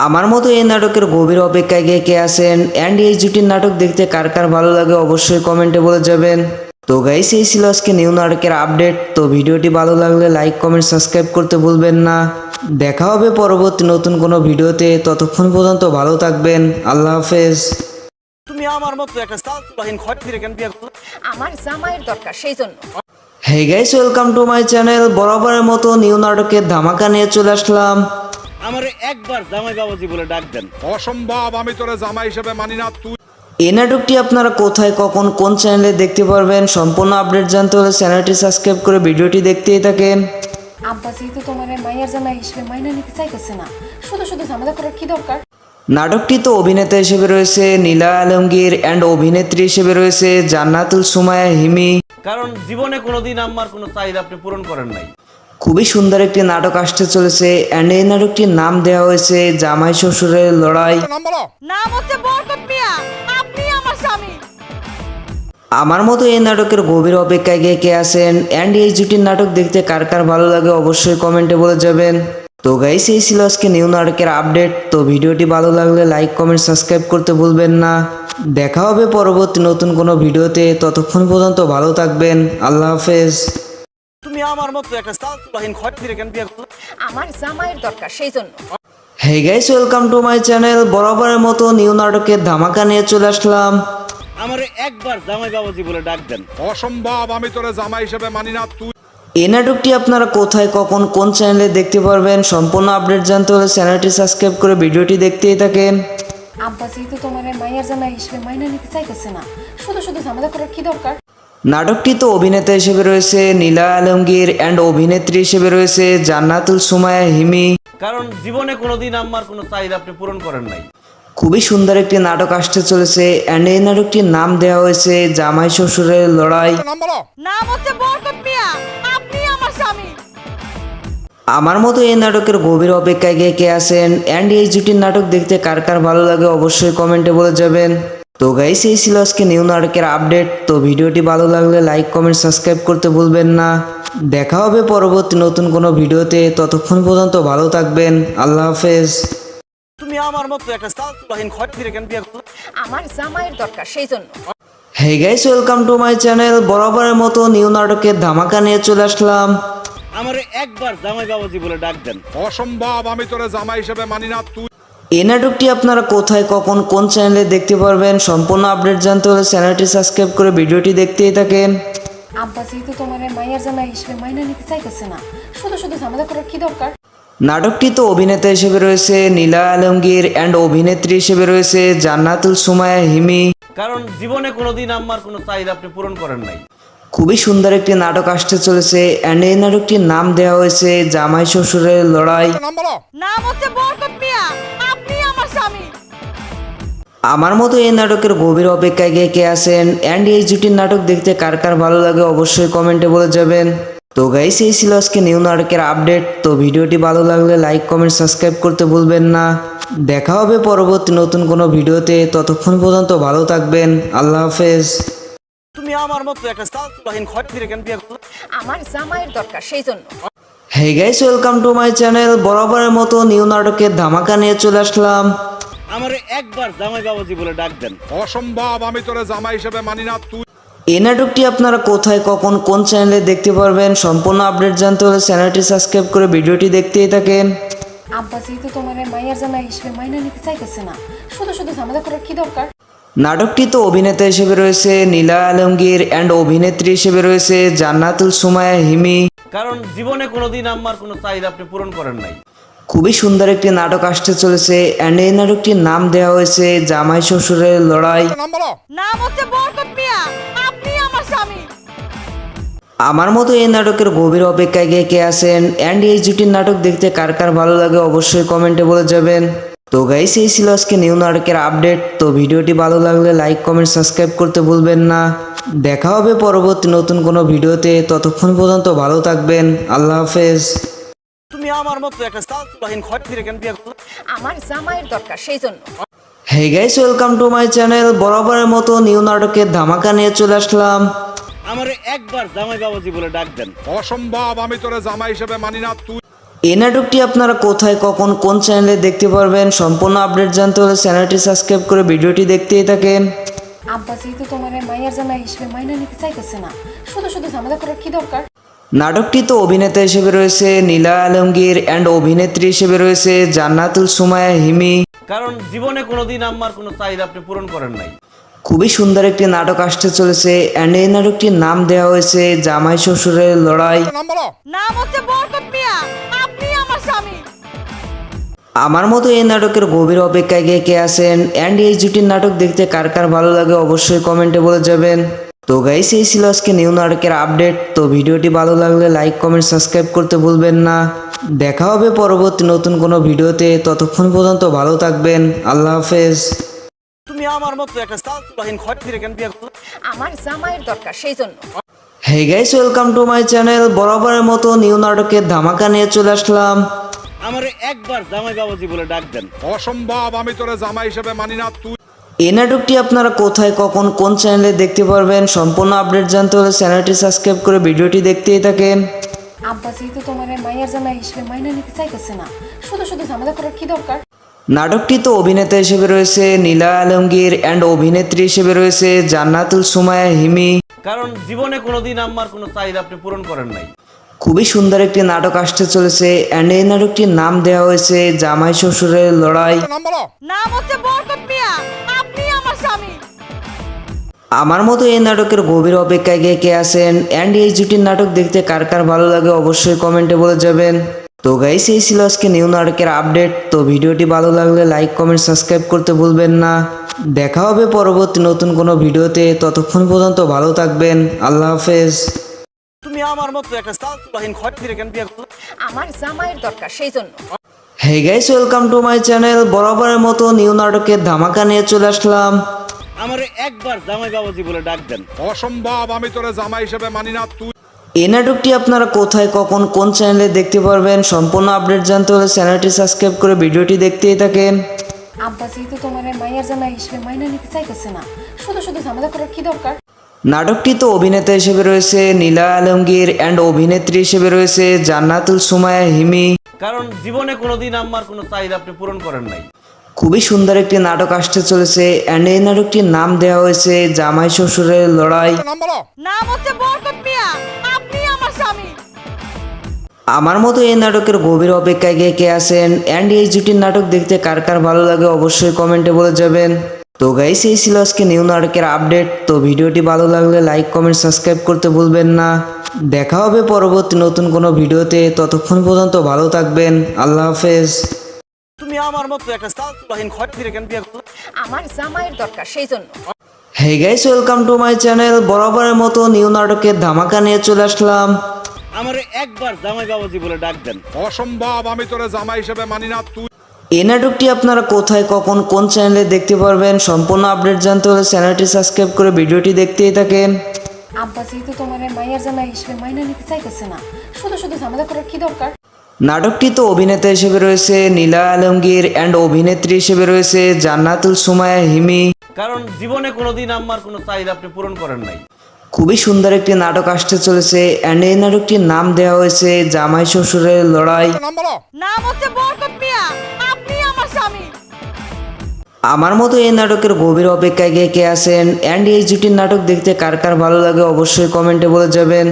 আমার মতো এই নাটকের গভীর অপেক্ষায় কে আছেন অ্যান্ড এই জুটির নাটক দেখতে কার কার ভালো লাগে অবশ্যই কমেন্টে বলে যাবেন। তো গাইস, এই ছিল আজকে নিউ নাটকের আপডেট। তো ভিডিওটি ভালো লাগলে লাইক কমেন্ট সাবস্ক্রাইব করতে ভুলবেন না। দেখা হবে পরবর্তী নতুন কোনো ভিডিওতে, ততক্ষণ পর্যন্ত ভালো থাকবেন। আল্লাহ হাফেজ। তুমি আমার মতো একটা চালচুলাহীন খয়রাতিরে কেন বিয়ে করলে? আমার জামাইয়ের দরকার, সেই জন্য। Hey guys, welcome to my channel. বরাবরের মতো নিউ নাটকের ধামাকা নিয়ে চলে আসলাম। আমারে একবার জামাই বাবাজি বলে ডাক দেন। অসম্ভব, আমি তোরে জামাই হিসেবে মানি না। তুই এই নাটকটি আপনারা কোথায়, কখন, কোন চ্যানেলে দেখতে পারবেন সম্পূর্ণ আপডেট জানতে হলে চ্যানেলটি সাবস্ক্রাইব করে ভিডিওটি দেখতেই থাকেন। আব্বা যেহেতু তোমার মাইয়ার জামাই হিসেবে মাইনা নিতে চাইতেছে না, শুধু শুধু ঝামেলা করার কি দরকার? নাটকটি তো অভিনেতা হিসেবে রয়েছে নীলা আলমগীর অ্যান্ড অভিনেত্রী হিসেবে রয়েছে জান্নাতুল সুমাইয়া হিমি। কারণ জীবনে কোনোদিন আমার কোনো চাহিদা আপনি পূরণ করেন নাই। খুবই সুন্দর একটি নাটক আসতে চলেছে অ্যান্ড এই নাটকটির নাম দেওয়া হয়েছে জামাই শ্বশুরের লড়াই। নাম বলো। নাম হচ্ছে বরকত মিয়া, আপনি আমার স্বামী। আমার মতো এই নাটকের গভীর অপেক্ষায় কে আছেন অ্যান্ড এই জুটির নাটক দেখতে কার কার ভালো লাগে অবশ্যই কমেন্টে বলে যাবেন। তো গাইস, এই ছিল আজকে নিউ নাটকের আপডেট। তো ভিডিওটি ভালো লাগলে লাইক কমেন্ট সাবস্ক্রাইব করতে ভুলবেন না। দেখা হবে পরবর্তী নতুন কোনো ভিডিওতে, ততক্ষণ পর্যন্ত ভালো থাকবেন। আল্লাহ হাফেজ। তুমি আমার মতো একটা চালচুলাহীন খয়রাতিরে কেন বিয়ে করলে? আমার জামাইয়ের দরকার, সেই জন্য। Hey guys, welcome to my channel. বরাবরের মতো নিউ নাটকের ধামাকা নিয়ে চলে আসলাম। আমারে একবার জামাই বাবাজি বলে ডাক দেন। অসম্ভব, আমি তোরে জামাই হিসেবে মানি না। তুই এই নাটকটি আপনারা কোথায়, কখন, কোন চ্যানেলে দেখতে পারবেন সম্পূর্ণ আপডেট জানতে হলে চ্যানেলটি সাবস্ক্রাইব করে ভিডিওটি দেখতেই থাকেন। আব্বা যেহেতু তোমার মায়ের জামাই হিসেবে মাইনা নিতে চাইতেছে না, শুধু শুধু ঝামেলা করার কি দরকার? নাটকটি তো অভিনেতা হিসেবে রয়েছে নীলা আলমগীর অ্যান্ড অভিনেত্রী হিসেবে রয়েছে জান্নাতুল সুমাইয়া হিমি। কারণ জীবনে কোনোদিন আমার কোনো চাহিদা আপনি পূরণ করেন নাই। খুবই সুন্দর একটি নাটক আসতে চলেছে অ্যান্ড এই নাটকটির নাম দেওয়া হয়েছে জামাই শ্বশুরের লড়াই। নাম বলো। নাম হচ্ছে বরকত মিয়া, আপনি আমার স্বামী। আমার মতো এই নাটকের গভীর অপেক্ষায় কে আছেন অ্যান্ড এই জুটির নাটক দেখতে কার কার ভালো লাগে অবশ্যই কমেন্টে বলে যাবেন। তো গাইস, এই ছিল আজকে নিউ নাটকের আপডেট। তো ভিডিওটি ভালো লাগলে লাইক, কমেন্ট, সাবস্ক্রাইব করতে ভুলবেন না। দেখা হবে পরবর্তী নতুন কোনো ভিডিওতে। ততক্ষণ পর্যন্ত ভালো থাকবেন। আল্লাহ হাফেজ। তুমি আমার মতো একটা চালচুলাহীন খয়রাতিরে কেন বিয়ে করলে? আমার জামাইয়ের দরকার, সেই জন্য। Hey guys, welcome to my channel. বরাবরের মতো নিউ নাটকের ধামাকা নিয়ে চলে আসলাম। আমারে একবার জামাই বাবাজি বলে ডাক দেন। অসম্ভব, আমি তোরে জামাই হিসেবে মানি না। তুই এই নাটকটি আপনারা কোথায়, কখন, কোন চ্যানেলে দেখতে পারবেন সম্পূর্ণ আপডেট জানতে হলে চ্যানেলটি সাবস্ক্রাইব করে ভিডিওটি দেখতেই থাকেন। আব্বা যেহেতু তোমার মায়ের জামাই হিসেবে মাইনা নিতে চাইতেছে না, শুধু শুধু ঝামেলা করার কি দরকার? নাটকটি তো অভিনেতা হিসেবে রয়েছে নীলা আলমগীর অ্যান্ড অভিনেত্রী হিসেবে রয়েছে জান্নাতুল সুমাইয়া হিমি। কারণ জীবনে কোনোদিন আমার কোনো চাহিদা আপনি পূরণ করেন নাই। খুবই সুন্দর একটি নাটক আসতে চলেছে অ্যান্ড এই নাটকটির নাম দেওয়া হয়েছে জামাই শ্বশুরের লড়াই। নাম বলো। নাম হচ্ছে বরকত মিয়া, আপনি আমার স্বামী। আমার মতো এই নাটকের গভীর অপেক্ষায় কে আছেন অ্যান্ড এই জুটির নাটক দেখতে কার কার ভালো লাগে অবশ্যই কমেন্টে বলে যাবেন। তো গাইস, এই ছিল আজকে নিউ নাটকের আপডেট। তো ভিডিওটি ভালো লাগলে লাইক, কমেন্ট, সাবস্ক্রাইব করতে ভুলবেন না। দেখা হবে পরবর্তী নতুন কোনো ভিডিওতে। ততক্ষণ পর্যন্ত ভালো থাকবেন। আল্লাহ হাফেজ। তুমি আমার মতো একটা চালচুলাহীন খয়রাতিরে কেন বিয়ে করলে? আমার জামাইয়ের দরকার, সেই জন্য। Hey guys, welcome to my channel. বরাবরের মতো নিউ নাটকের ধামাকা নিয়ে চলে আসলাম। আমারে একবার জামাই বাবাজি বলে ডাক দেন। অসম্ভব, আমি তোরে জামাই হিসেবে মানি না। তুই এই নাটকটি আপনারা কোথায়, কখন, কোন চ্যানেলে দেখতে পারবেন সম্পূর্ণ আপডেট জানতে হলে চ্যানেলটি সাবস্ক্রাইব করে ভিডিওটি দেখতেই থাকেন। আব্বা যেহেতু তোমার মায়ের জামাই হিসেবে মাইনা নিতে চাইতেছে না, শুধু শুধু ঝামেলা করার কি দরকার? নাটকটি তো অভিনেতা হিসেবে রয়েছে নীলা আলমগীর অ্যান্ড অভিনেত্রী হিসেবে রয়েছে জান্নাতুল সুমাইয়া হিমি। কারণ জীবনে কোনোদিন আমার কোনো চাহিদা আপনি পূরণ করেন নাই। খুবই সুন্দর একটি নাটক আসতে চলেছে অ্যান্ড এই নাটকটির নাম দেওয়া হয়েছে জামাই শ্বশুরের লড়াই। নাম বলো। নাম হচ্ছে বরকত মিয়া, আপনি আমার স্বামী। আমার মতো এই নাটকের গভীর অপেক্ষায় কে আছেন অ্যান্ড এই জুটির নাটক দেখতে কার কার ভালো লাগে অবশ্যই কমেন্টে বলে যাবেন। তো গাইস, এই ছিল আজকে নিউ নাটকের আপডেট। তো ভিডিওটি ভালো লাগলে লাইক, কমেন্ট, সাবস্ক্রাইব করতে ভুলবেন না। দেখা হবে পরবর্তী নতুন কোনো ভিডিওতে। ততক্ষণ পর্যন্ত ভালো থাকবেন। আল্লাহ হাফেজ। তুমি আমার মতো একটা চালচুলাহীন খয়রাতিরে কেন বিয়ে করলে? আমার জামাইয়ের দরকার, সেই জন্য। Hey guys, welcome to my channel. বরাবরের মতো নিউ নাটকের ধামাকা নিয়ে চলে আসলাম। আমারে একবার জামাই বাবাজি বলে ডাক দেন। অসম্ভব, আমি তোরে জামাই হিসেবে মানি না। তুই এই নাটকটি আপনারা কোথায়, কখন, কোন চ্যানেলে দেখতে পারবেন সম্পূর্ণ আপডেট জানতে হলে চ্যানেলটি সাবস্ক্রাইব করে ভিডিওটি দেখতেই থাকেন। আব্বা যেহেতু তোমার মায়ের জামাই হিসেবে মাইনা নিতে চাইতেছে না, শুধু শুধু ঝামেলা করার কি দরকার? নাটকটি তো অভিনেতা হিসেবে রয়েছে নীলা আলমগীর অ্যান্ড অভিনেত্রী হিসেবে রয়েছে জান্নাতুল সুমাইয়া হিমি। কারণ জীবনে কোনোদিন আমার কোনো চাহিদা আপনি পূরণ করেন নাই। খুবই সুন্দর একটি নাটক আসতে চলেছে অ্যান্ড এই নাটকটির নাম দেওয়া হয়েছে জামাই শ্বশুরের লড়াই। নাম বলো। নাম হচ্ছে বরকত মিয়া, আপনি আমার স্বামী। আমার মতো এই নাটকের গভীর অপেক্ষায় কে আছেন অ্যান্ড এই জুটির নাটক দেখতে কার কার ভালো লাগে অবশ্যই কমেন্টে বলে যাবেন। তো গাইস, এই ছিল আজকে নিউ নাটকের আপডেট। তো ভিডিওটি ভালো লাগলে লাইক, কমেন্ট, সাবস্ক্রাইব করতে ভুলবেন না। দেখা হবে পরবর্তী নতুন কোনো ভিডিওতে। ততক্ষণ পর্যন্ত ভালো থাকবেন। আল্লাহ হাফেজ। তুমি আমার মতো একটা চালচুলাহীন খয়রাতিরে কেন বিয়ে করলে? আমার জামাইয়ের দরকার, সেই জন্য। Hey guys, welcome to my channel. বরাবরের মতো নিউ নাটকের ধামাকা নিয়ে চলে আসলাম। আমারে একবার জামাই বাবাজি বলে ডাক দেন। অসম্ভব, আমি তোরে জামাই হিসেবে মানি না। তুই এই নাটকটি আপনারা কোথায়, কখন, কোন চ্যানেলে দেখতে পারবেন সম্পূর্ণ আপডেট জানতে হলে চ্যানেলটি সাবস্ক্রাইব করে ভিডিওটি দেখতেই থাকেন। আব্বা যেহেতু তোমার মায়ের জামাই হিসেবে মাইনা নিতে চাইতেছে না, শুধু শুধু ঝামেলা করার কি দরকার? নাটকটি তো অভিনেতা হিসেবে রয়েছে নীলা আলমগীর অ্যান্ড অভিনেত্রী হিসেবে রয়েছে জান্নাতুল সুমাইয়া হিমি। কারণ জীবনে কোনোদিন আমার কোনো চাহিদা আপনি পূরণ করেন নাই। খুবই সুন্দর একটি নাটক আসতে চলেছে অ্যান্ড এই নাটকটির নাম দেওয়া হয়েছে জামাই শ্বশুরের লড়াই। নাম বলো। নাম হচ্ছে বরকত মিয়া, আপনি আমার স্বামী। আমার মতো এই নাটকের গভীর অপেক্ষায় কে আছেন অ্যান্ড এই জুটির নাটক দেখতে কার কার ভালো লাগে অবশ্যই কমেন্টে বলে যাবেন। তো গাইস এই ছিল আজকে নিউ নাটকের আপডেট। তো ভিডিওটি ভালো লাগলে লাইক কমেন্ট সাবস্ক্রাইব করতে ভুলবেন না। দেখা হবে পরবর্তী নতুন কোনো ভিডিওতে, ততক্ষণ পর্যন্ত ভালো থাকবেন। আল্লাহ হাফেজ। তুমি আমার মতো একটা চালচুলাহীন খয়রাতিরে কেন বিয়ে করলে? আমার জামাইয়ের দরকার, সেই জন্য। Hey guys, welcome to my channel. বরাবরের মতো নিউ নাটকের ধামাকা নিয়ে চলে আসলাম। আমারে একবার জামাই বাবাজি বলে ডাক দেন। অসম্ভব, আমি তোরে জামাই হিসেবে মানি না। তুই এই নাটকটি আপনারা কোথায় কখন কোন চ্যানেলে দেখতে পারবেন সম্পূর্ণ আপডেট জানতে হলে চ্যানেলটি সাবস্ক্রাইব করে ভিডিওটি দেখতেই থাকেন। আব্বা যেহেতু তোমার মায়ের জামাই হিসেবে মাইনা নিতে চাইতেছে না, শুধু শুধু ঝামেলা করার কি দরকার? নাটকটি তো অভিনেতা হিসেবে রয়েছে নীলা আলমগীর অ্যান্ড অভিনেত্রী হিসেবে রয়েছে জান্নাতুল সুমাইয়া হিমি। কারণ জীবনে কোনোদিন আমার কোনো চাহিদা আপনি পূরণ করেন নাই। খুবই সুন্দর একটি নাটক আসতে চলেছে অ্যান্ড এই নাটকটির নাম দেওয়া হয়েছে জামাই শ্বশুরের লড়াই। নাম বলো। নাম হচ্ছে বরকত মিয়া, আপনি আমার স্বামী। আমার মতো এই নাটকের গভীর অপেক্ষায় কে আছেন অ্যান্ড এই জুটির নাটক দেখতে কার কার ভালো লাগে অবশ্যই কমেন্টে বলে যাবেন। তো গাইস এই ছিল আজকে নিউ নাটকের আপডেট। তো ভিডিওটি ভালো লাগলে লাইক কমেন্ট সাবস্ক্রাইব করতে ভুলবেন না। দেখা হবে পরবর্তী নতুন কোনো ভিডিওতে, ততক্ষণ পর্যন্ত ভালো থাকবেন। আল্লাহ হাফেজ। তুমি আমার মতো একটা চালচুলাহীন খয়রাতিরে কেন বিয়ে করলে? আমার জামাইয়ের দরকার, সেই জন্য। Hey guys, welcome to my channel. বরাবরের মতো নিউ নাটকের ধামাকা নিয়ে চলে আসলাম। আমারে একবার জামাই বাবাজি বলে ডাক দেন। অসম্ভব, আমি তোরে জামাই হিসেবে মানি না। তুই এই নাটকটি আপনারা কোথায় কখন কোন চ্যানেলে দেখতে পারবেন সম্পূর্ণ আপডেট জানতে হলে চ্যানেলটি সাবস্ক্রাইব করে ভিডিওটি দেখতেই থাকেন। আব্বা যেহেতু তোমার মায়ের জামাই হিসেবে মাইনা নিতে চাইতেছে না, শুধু শুধু ঝামেলা করার কি দরকার? নাটকটি তো অভিনেতা হিসেবে রয়েছে নীলা আলমগীর অ্যান্ড অভিনেত্রী হিসেবে রয়েছে জান্নাতুল সুমাইয়া হিমি। কারণ জীবনে কোনোদিন আমার কোনো চাহিদা আপনি পূরণ করেন নাই। খুবই সুন্দর একটি নাটক আসতে চলেছে অ্যান্ড এই নাটকটির নাম দেওয়া হয়েছে জামাই শ্বশুরের লড়াই। নাম বলো। নাম হচ্ছে বরকত মিয়া, আপনি আমার স্বামী। আমার মতো এই নাটকের গভীর অপেক্ষায় কে আছেন অ্যান্ড এই জুটির নাটক দেখতে কার কার ভালো লাগে অবশ্যই কমেন্টে বলে যাবেন।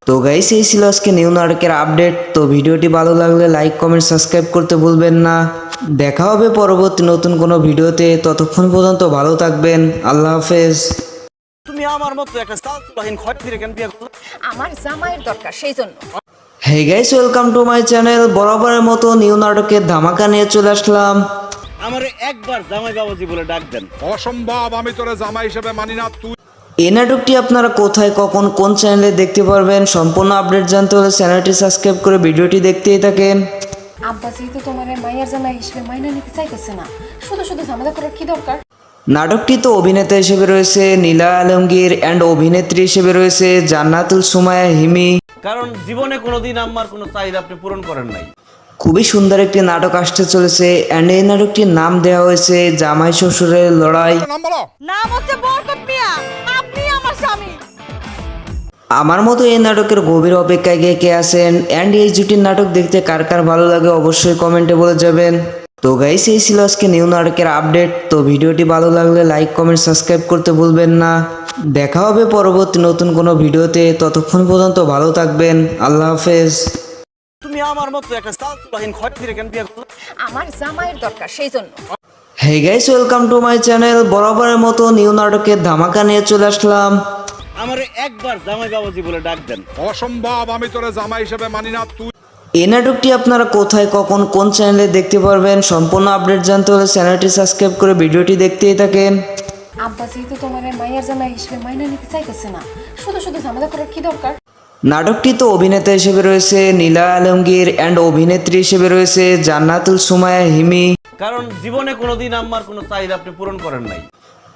তো গাইস এই ছিল আজকে নিউ নাটকের আপডেট। তো ভিডিওটি ভালো লাগলে লাইক কমেন্ট সাবস্ক্রাইব করতে ভুলবেন না। দেখা হবে পরবর্তী নতুন কোনো ভিডিওতে, ততক্ষণ পর্যন্ত ভালো থাকবেন। আল্লাহ হাফেজ। তুমি আমার মতো একটা চালচুলাহীন খয়রাতিরে কেন বিয়ে করলে? আমার জামাইয়ের দরকার, সেই জন্য। Hey guys, welcome to my channel. বরাবরের মতো নিউ নাটকের ধামাকা নিয়ে চলে আসলাম। আমারে একবার জামাই বাবাজি বলে ডাক দেন। অসম্ভব, আমি তোরে জামাই হিসেবে মানি না। তুই এই নাটকটি আপনারা কোথায় কখন কোন চ্যানেলে দেখতে পারবেন সম্পূর্ণ আপডেট জানতে হলে চ্যানেলটি সাবস্ক্রাইব করে ভিডিওটি দেখতেই থাকেন। আব্বা যেহেতু তোমার মায়ের জামাই হিসেবে মাইনা নিতে চাইতেছে না, শুধু শুধু ঝামেলা করার কি দরকার? নাটকটি তো অভিনেতা হিসেবে রয়েছে নীলা আলমগীর অ্যান্ড অভিনেত্রী হিসেবে রয়েছে জান্নাতুল সুমাইয়া হিমি। কারণ জীবনে কোনোদিন আমার কোনো চাহিদা আপনি পূরণ করেন নাই। খুবই সুন্দর একটি নাটক আসতে চলেছে অ্যান্ড এই নাটকটির নাম দেওয়া হয়েছে জামাই শ্বশুরের লড়াই। নাম বলো। নাম হচ্ছে বরকত মিয়া, আপনি আমার স্বামী। আমার মতো এই নাটকের গভীর অপেক্ষায় কে আছেন অ্যান্ড এই জুটির নাটক দেখতে কার কার ভালো লাগে অবশ্যই কমেন্টে বলে যাবেন। তো গাইস এই ছিল আজকে নিউ নাটকের আপডেট। তো ভিডিওটি ভালো লাগলে লাইক কমেন্ট সাবস্ক্রাইব করতে ভুলবেন না। দেখা হবে পরবর্তী নতুন কোনো ভিডিওতে, ততক্ষণ পর্যন্ত ভালো থাকবেন। আল্লাহ হাফেজ। তুমি আমার মতো একটা চালচুলাহীন খয়রাতিরে কেন বিয়ে করলে? আমার জামাইয়ের দরকার, সেই জন্য। Hey guys, welcome to my channel. বরাবরের মতো নিউ নাটকের ধামাকা নিয়ে চলে আসলাম। আমারে একবার জামাই বাবাজি বলে ডাক দেন। অসম্ভব, আমি তোরে জামাই হিসেবে মানি না। তুই এই নাটকটি আপনারা কোথায় কখন কোন চ্যানেলে দেখতে পারবেন সম্পূর্ণ আপডেট জানতে হলে চ্যানেলটি সাবস্ক্রাইব করে ভিডিওটি দেখতেই থাকেন। আব্বা যেহেতু তোমার মায়ের জামাই হিসেবে মাইনা নিতে চাইতেছে না, শুধু শুধু ঝামেলা করার কি দরকার? নাটকটি তো অভিনেতা হিসেবে রয়েছে নীলা আলমগীর অ্যান্ড অভিনেত্রী হিসেবে রয়েছে জান্নাতুল সুমাইয়া হিমি। কারণ জীবনে কোনোদিন আমার কোনো চাহিদা আপনি পূরণ করেন নাই।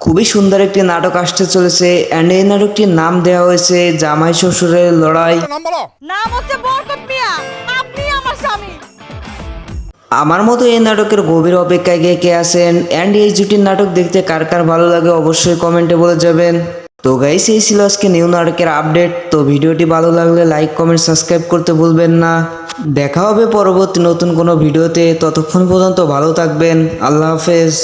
খুবই সুন্দর একটি নাটক আসতে চলেছে অ্যান্ড এই নাটকটির নাম দেওয়া হয়েছে জামাই শ্বশুরের লড়াই। নাম বলো। নাম হচ্ছে বরকত মিয়া, আপনি আমার স্বামী। আমার মতো এই নাটকের গভীর অপেক্ষায় কে আছেন অ্যান্ড এই জুটির নাটক দেখতে কার কার ভালো লাগে অবশ্যই কমেন্টে বলে যাবেন। তো গাইস এই ছিল আজকে নিউ নাটকের আপডেট। তো ভিডিওটি ভালো লাগলে লাইক কমেন্ট সাবস্ক্রাইব করতে ভুলবেন না। দেখা হবে পরবর্তী নতুন কোনো ভিডিওতে, ততক্ষণ পর্যন্ত ভালো থাকবেন। আল্লাহ হাফেজ।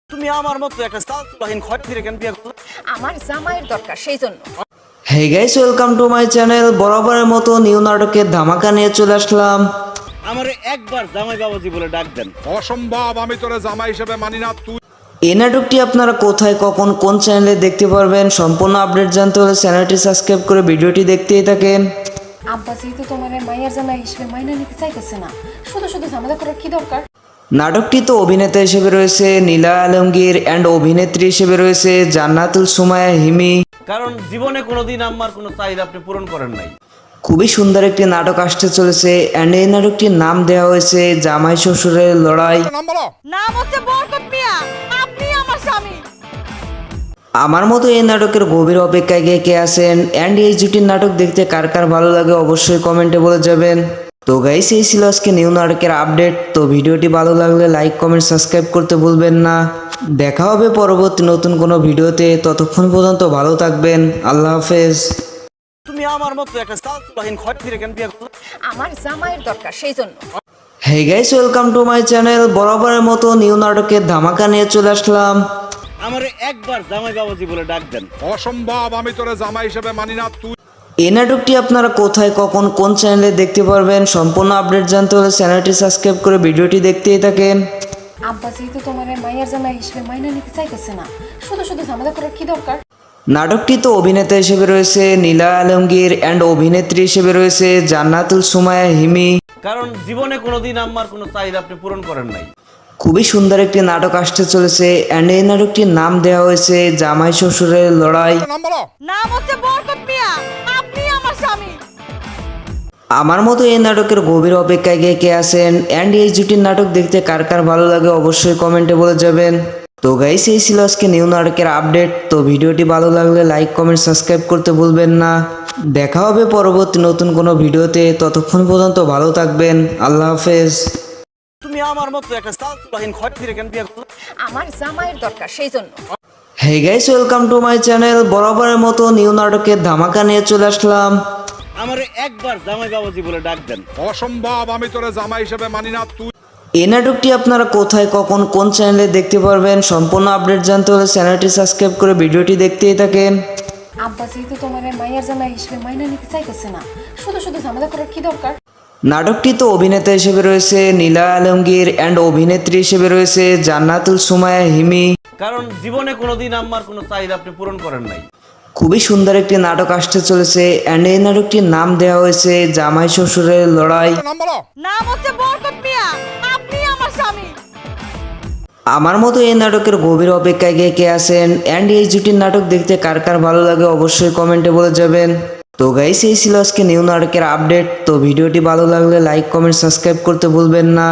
তুমি আমার মতো একটা চালচুলাহীন খয়রাতিরে কেন বিয়ে করলে? আমার জামাইয়ের দরকার, সেই জন্য। Hey guys, welcome to my channel. বরাবরের মতো নিউ নাটকের ধামাকা নিয়ে চলে আসলাম। আমারে একবার জামাই বাবাজি বলে ডাক দেন। অসম্ভব, আমি তোরে জামাই হিসেবে মানি না। তুই এই নাটকটি আপনারা কোথায়, কখন, কোন চ্যানেলে দেখতে পারবেন সম্পূর্ণ আপডেট জানতে হলে চ্যানেলটি সাবস্ক্রাইব করে ভিডিওটি দেখতেই থাকেন। আব্বা যেহেতু তোমার মাইয়ার জামাই হিসেবে মাইনা নিতে চাইতেছে না, শুধু শুধু ঝামেলা করার কি দরকার? নাটকটিতে অভিনেতা হিসেবে রয়েছে নীলা আলমগীর অ্যান্ড অভিনেত্রী হিসেবে রয়েছে জান্নাতুল সুমাইয়া হিমি। কারণ জীবনে কোনোদিন আমার কোনো চাহিদা আপনি পূরণ করেন নাই। খুবই সুন্দর একটি নাটক আসতে চলেছে অ্যান্ড এই নাটকটির নাম দেওয়া হয়েছে জামাই শ্বশুরের লড়াই। নাম বলো। নাম হচ্ছে বরকত মিয়া, আপনি আমার স্বামী। আমার মতো এই নাটকের গভীর অপেক্ষায় কে আছেন অ্যান্ড এই জুটির নাটক দেখতে কার কার ভালো লাগে অবশ্যই কমেন্টে বলে যাবেন। তো গাইস, এই ছিল আজকে নিউ নাটকের আপডেট। তো ভিডিওটি ভালো লাগলে লাইক, কমেন্ট, সাবস্ক্রাইব করতে ভুলবেন না। দেখা হবে পরবর্তী নতুন কোনো ভিডিওতে। ততক্ষণ পর্যন্ত ভালো থাকবেন। আল্লাহ হাফেজ। তুমি আমার মতো একটা চালচুলাহীন খয়রাতিরে কেন বিয়ে করলে? আমার জামাইয়ের দরকার, সেই জন্য। Hey guys, welcome to my channel. বরাবরের মতো নিউ নাটকের ধামাকা নিয়ে চলে আসলাম। আমারে একবার জামাই বাবাজি বলে ডাক দেন। অসম্ভব, আমি তোরে জামাই হিসেবে মানি না। তুই এই নাটকটি আপনারা কোথায়, কখন, কোন চ্যানেলে দেখতে পারবেন সম্পূর্ণ আপডেট জানতে হলে চ্যানেলটি সাবস্ক্রাইব করে ভিডিওটি দেখতেই থাকেন। আব্বা যেহেতু তোমার মাইয়ার জামাই হিসেবে মাইনা নিতে চাইতেছে না, শুধু শুধু ঝামেলা করার কি দরকার? নাটকটিতে অভিনেতা হিসেবে রয়েছে নীলা আলমগীর অ্যান্ড অভিনেত্রী হিসেবে রয়েছে জান্নাতুল সুমাইয়া হিমি। কারণ জীবনে কোনোদিন আমার কোনো চাহিদা আপনি পূরণ করেন নাই। খুবই সুন্দর একটি নাটক আসতে চলেছে অ্যান্ড এই নাটকটির নাম দেওয়া হয়েছে জামাই শ্বশুরের লড়াই। নাম বলো। নাম হচ্ছে বরকত মিয়া, আপনি আমার স্বামী। আমার মতো এই নাটকের গভীর অপেক্ষায় কে আছেন অ্যান্ড এই জুটির নাটক দেখতে কার কার ভালো লাগে অবশ্যই কমেন্টে বলে যাবেন। তো গাইস, এই ছিল আজকে নিউ নাটকের আপডেট। তো ভিডিওটি ভালো লাগলে লাইক, কমেন্ট, সাবস্ক্রাইব করতে ভুলবেন না। দেখা হবে পরবর্তী নতুন কোনো ভিডিওতে। ততক্ষণ পর্যন্ত ভালো থাকবেন। আল্লাহ হাফেজ। তুমি আমার মতো একটা চালচুলাহীন খয়রাতিরে কেন বিয়ে করলে? আমার জামাইয়ের দরকার, সেই জন্য। Hey guys, welcome to my channel. বরাবরের মতো নিউ নাটকের ধামাকা নিয়ে চলে আসলাম। আমারে একবার জামাই বাবাজি বলে ডাক দেন। অসম্ভব, আমি তোরে জামাই হিসেবে মানি না। তুই এই নাটকটি আপনারা কোথায়, কখন, কোন চ্যানেলে দেখতে পারবেন সম্পূর্ণ আপডেট জানতে হলে চ্যানেলটি সাবস্ক্রাইব করে ভিডিওটি দেখতেই থাকেন। আব্বা যেহেতু তোমার মাইয়ার জামাই হিসেবে মাইনা নিতে চাইতেছে না, শুধু শুধু ঝামেলা করার কি দরকার? নাটকটিতে অভিনেতা হিসেবে রয়েছে নীলা আলমগীর অ্যান্ড অভিনেত্রী হিসেবে রয়েছে জান্নাতুল সুমাইয়া হিমি। কারণ জীবনে কোনোদিন আমার কোনো চাহিদা আপনি পূরণ করেন নাই। খুবই সুন্দর একটি নাটক আসতে চলেছে অ্যান্ড এই নাটকটির নাম দেওয়া হয়েছে জামাই শ্বশুরের লড়াই। নাম বলো। নাম হচ্ছে বরকত মিয়া, আপনি আমার স্বামী। আমার মতো এই নাটকের গভীর অপেক্ষায় কে আছেন অ্যান্ড এই জুটির নাটক দেখতে কার কার ভালো লাগে অবশ্যই কমেন্টে বলে যাবেন। তো গাইস, এই ছিল আজকে নিউ নাটকের আপডেট। তো ভিডিওটি ভালো লাগলে লাইক, কমেন্ট, সাবস্ক্রাইব করতে ভুলবেন না।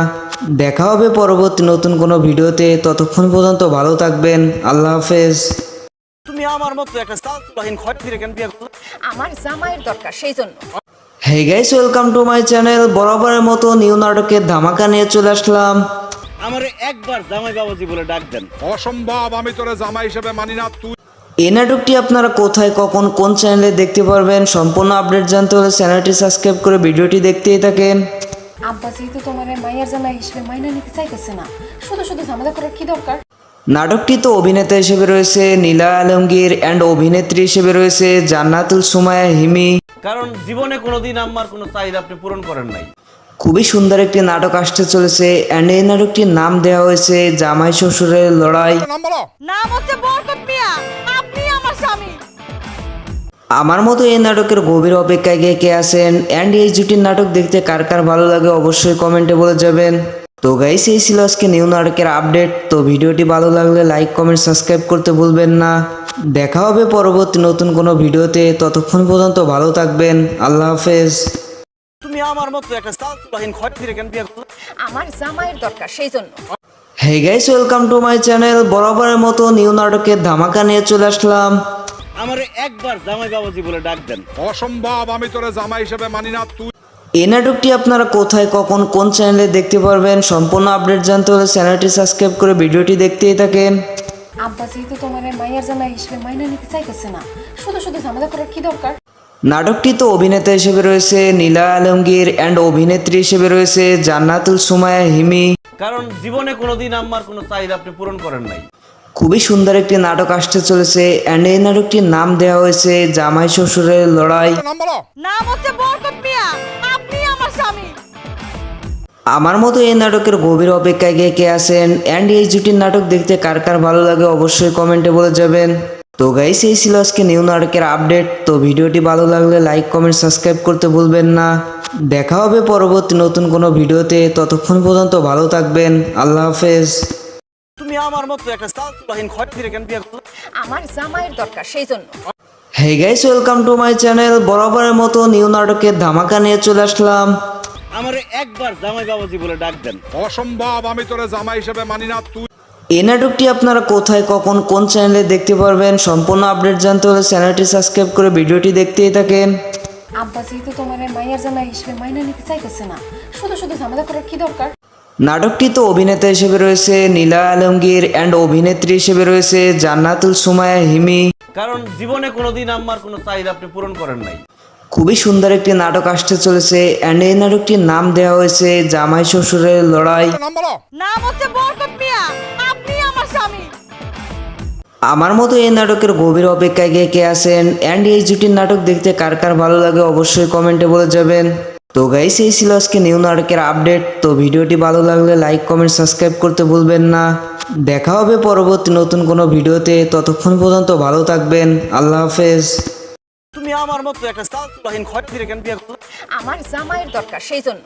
দেখা হবে পরবর্তী নতুন কোনো ভিডিওতে। ততক্ষণ পর্যন্ত ভালো থাকবেন। আল্লাহ হাফেজ। তুমি আমার মতো একটা চালচুলাহীন খয়রাতিরে কেন বিয়ে করলে? আমার জামাইয়ের দরকার, সেই জন্য। Hey guys, welcome to my channel. বরাবরের মতো নিউ নাটকের ধামাকা নিয়ে চলে আসলাম। আমারে একবার জামাই বাবাজি বলে ডাক দেন। অসম্ভব, আমি তোরে জামাই হিসেবে মানি না। তুই এই নাটকটি আপনারা কোথায়, কখন, কোন চ্যানেলে দেখতে পারবেন সম্পূর্ণ আপডেট জানতে হলে চ্যানেলটি সাবস্ক্রাইব করে ভিডিওটি দেখতেই থাকেন। আব্বা যেহেতু তোমার মাইয়ার জামাই হিসেবে মাইনা নিতে চাইতেছে না, শুধু শুধু ঝামেলা করার কি দরকার? নাটকটিতে অভিনেতা হিসেবে রয়েছে নীলা আলমগীর অ্যান্ড অভিনেত্রী হিসেবে রয়েছে জান্নাতুল সুমাইয়া হিমি। কারণ জীবনে কোনোদিন আমার কোনো চাহিদা আপনি পূরণ করেন নাই। খুবই সুন্দর একটি নাটক আসতে চলেছে অ্যান্ড এই নাটকটির নাম দেওয়া হয়েছে জামাই শ্বশুরের লড়াই। নাম বলো। নাম হচ্ছে বরকত মিয়া, আপনি আমার স্বামী। আমার মতো এই নাটকের গভীর অপেক্ষায় কে আছেন অ্যান্ড এই জুটির নাটক দেখতে কার কার ভালো লাগে অবশ্যই কমেন্টে বলে যাবেন। তো গাইস, এই ছিল আজকে নিউ নাটকের আপডেট। তো ভিডিওটি ভালো লাগলে লাইক, কমেন্ট, সাবস্ক্রাইব করতে ভুলবেন না। দেখা হবে পরবর্তী নতুন কোনো ভিডিওতে। ততক্ষণ পর্যন্ত ভালো থাকবেন। আল্লাহ হাফেজ। তুমি আমার মতো একটা চালচুলাহীন খয়রাতিরে কেন বিয়ে করলে? আমার জামাইয়ের দরকার, সেই জন্য। Hey guys, welcome to my channel. বরাবরের মতো নিউ নাটকের ধামাকা নিয়ে চলে আসলাম। আমারে একবার জামাই বাবাজি বলে ডাক দেন। অসম্ভব, আমি তোরে জামাই হিসেবে মানি না। তুই এই নাটকটি আপনারা কোথায়, কখন, কোন চ্যানেলে দেখতে পারবেন সম্পূর্ণ আপডেট জানতে হলে চ্যানেলটি সাবস্ক্রাইব করে ভিডিওটি দেখতেই থাকেন। আব্বা যেহেতু তোমার মাইয়ার জামাই হিসেবে মাইনা নিতে চাইতেছে না, শুধু শুধু ঝামেলা করার কি দরকার? নাটকটিতে অভিনেতা হিসেবে রয়েছে নীলা আলমগীর অ্যান্ড অভিনেত্রী হিসেবে রয়েছে জান্নাতুল সুমাইয়া হিমি। কারণ জীবনে কোনোদিন আমার কোনো চাহিদা আপনি পূরণ করেন নাই। খুবই সুন্দর একটি নাটক আসতে চলেছে অ্যান্ড এই নাটকটির নাম দেওয়া হয়েছে জামাই শ্বশুরের লড়াই। নাম বলো। নাম হচ্ছে বরকত মিয়া, আপনি আমার স্বামী। আমার মতো এই নাটকের গভীর অপেক্ষায় কে আছেন অ্যান্ড এই জুটির নাটক দেখতে কার কার ভালো লাগে অবশ্যই কমেন্টে বলে যাবেন। তো গাইস এই ছিল আজকে নিউ নাটকের আপডেট। তো ভিডিওটি ভালো লাগলে লাইক কমেন্ট সাবস্ক্রাইব করতে ভুলবেন না। দেখা হবে পরবর্তী নতুন কোনো ভিডিওতে, ততক্ষণ পর্যন্ত ভালো থাকবেন। আল্লাহ হাফেজ। তুমি আমার মতো একটা চাল চুলাহীন খয়রাতিরে কেন বিয়ে করলে? আমার জামাইয়ের দরকার সেই জন্য। Hey guys, welcome to my channel. বরাবরের মতো নিউ নাটকের ধামাকা নিয়ে চলে আসলাম। আমারে একবার জামাই বাবাজি বলে ডাক দেন। অসম্ভব, আমি তোরে জামাই হিসেবে মানি না। তুই এই নাটকটি আপনারা কোথায় কখন কোন চ্যানেলে দেখতে পারবেন সম্পূর্ণ আপডেট জানতে হলে চ্যানেলটি সাবস্ক্রাইব করে ভিডিওটি দেখতেই থাকেন। আব্বা যেহেতু তোমার মাইয়ার জামাই হিসেবে মাইনা নিতে চাইতেছে না, শুধু শুধু ঝামেলা করার কি দরকার? নাটকটিতে অভিনেতা হিসেবে রয়েছে নীলা আলমগীর অ্যান্ড অভিনেত্রী হিসেবে রয়েছে জান্নাতুল সুমাইয়া হিমি। কারণ জীবনে কোনোদিন আমার কোনো চাহিদা আপনি পূরণ করেন নাই। খুবই সুন্দর একটি নাটক আসতে চলেছে অ্যান্ড এই নাটকটির নাম দেওয়া হয়েছে জামাই শ্বশুরের লড়াই। নাম বলো। নাম হচ্ছে বরকত মিয়া, আপনি আমার স্বামী। আমার মতো এই নাটকের গভীর অপেক্ষায় কে আছেন অ্যান্ড এই জুটির নাটক দেখতে কার কার ভালো লাগে অবশ্যই কমেন্টে বলে যাবেন। তো গাইস এই ছিল আজকে নিউ নাটকের আপডেট। তো ভিডিওটি ভালো লাগলে লাইক কমেন্ট সাবস্ক্রাইব করতে ভুলবেন না। দেখা হবে পরবর্তী নতুন কোনো ভিডিওতে, ততক্ষণ পর্যন্ত ভালো থাকবেন। আল্লাহ হাফেজ। তুমি আমার মতো একটা চাল চুলাহীন খয়রাতিরে কেন বিয়ে করলে? আমার জামাইয়ের দরকার সেই জন্য।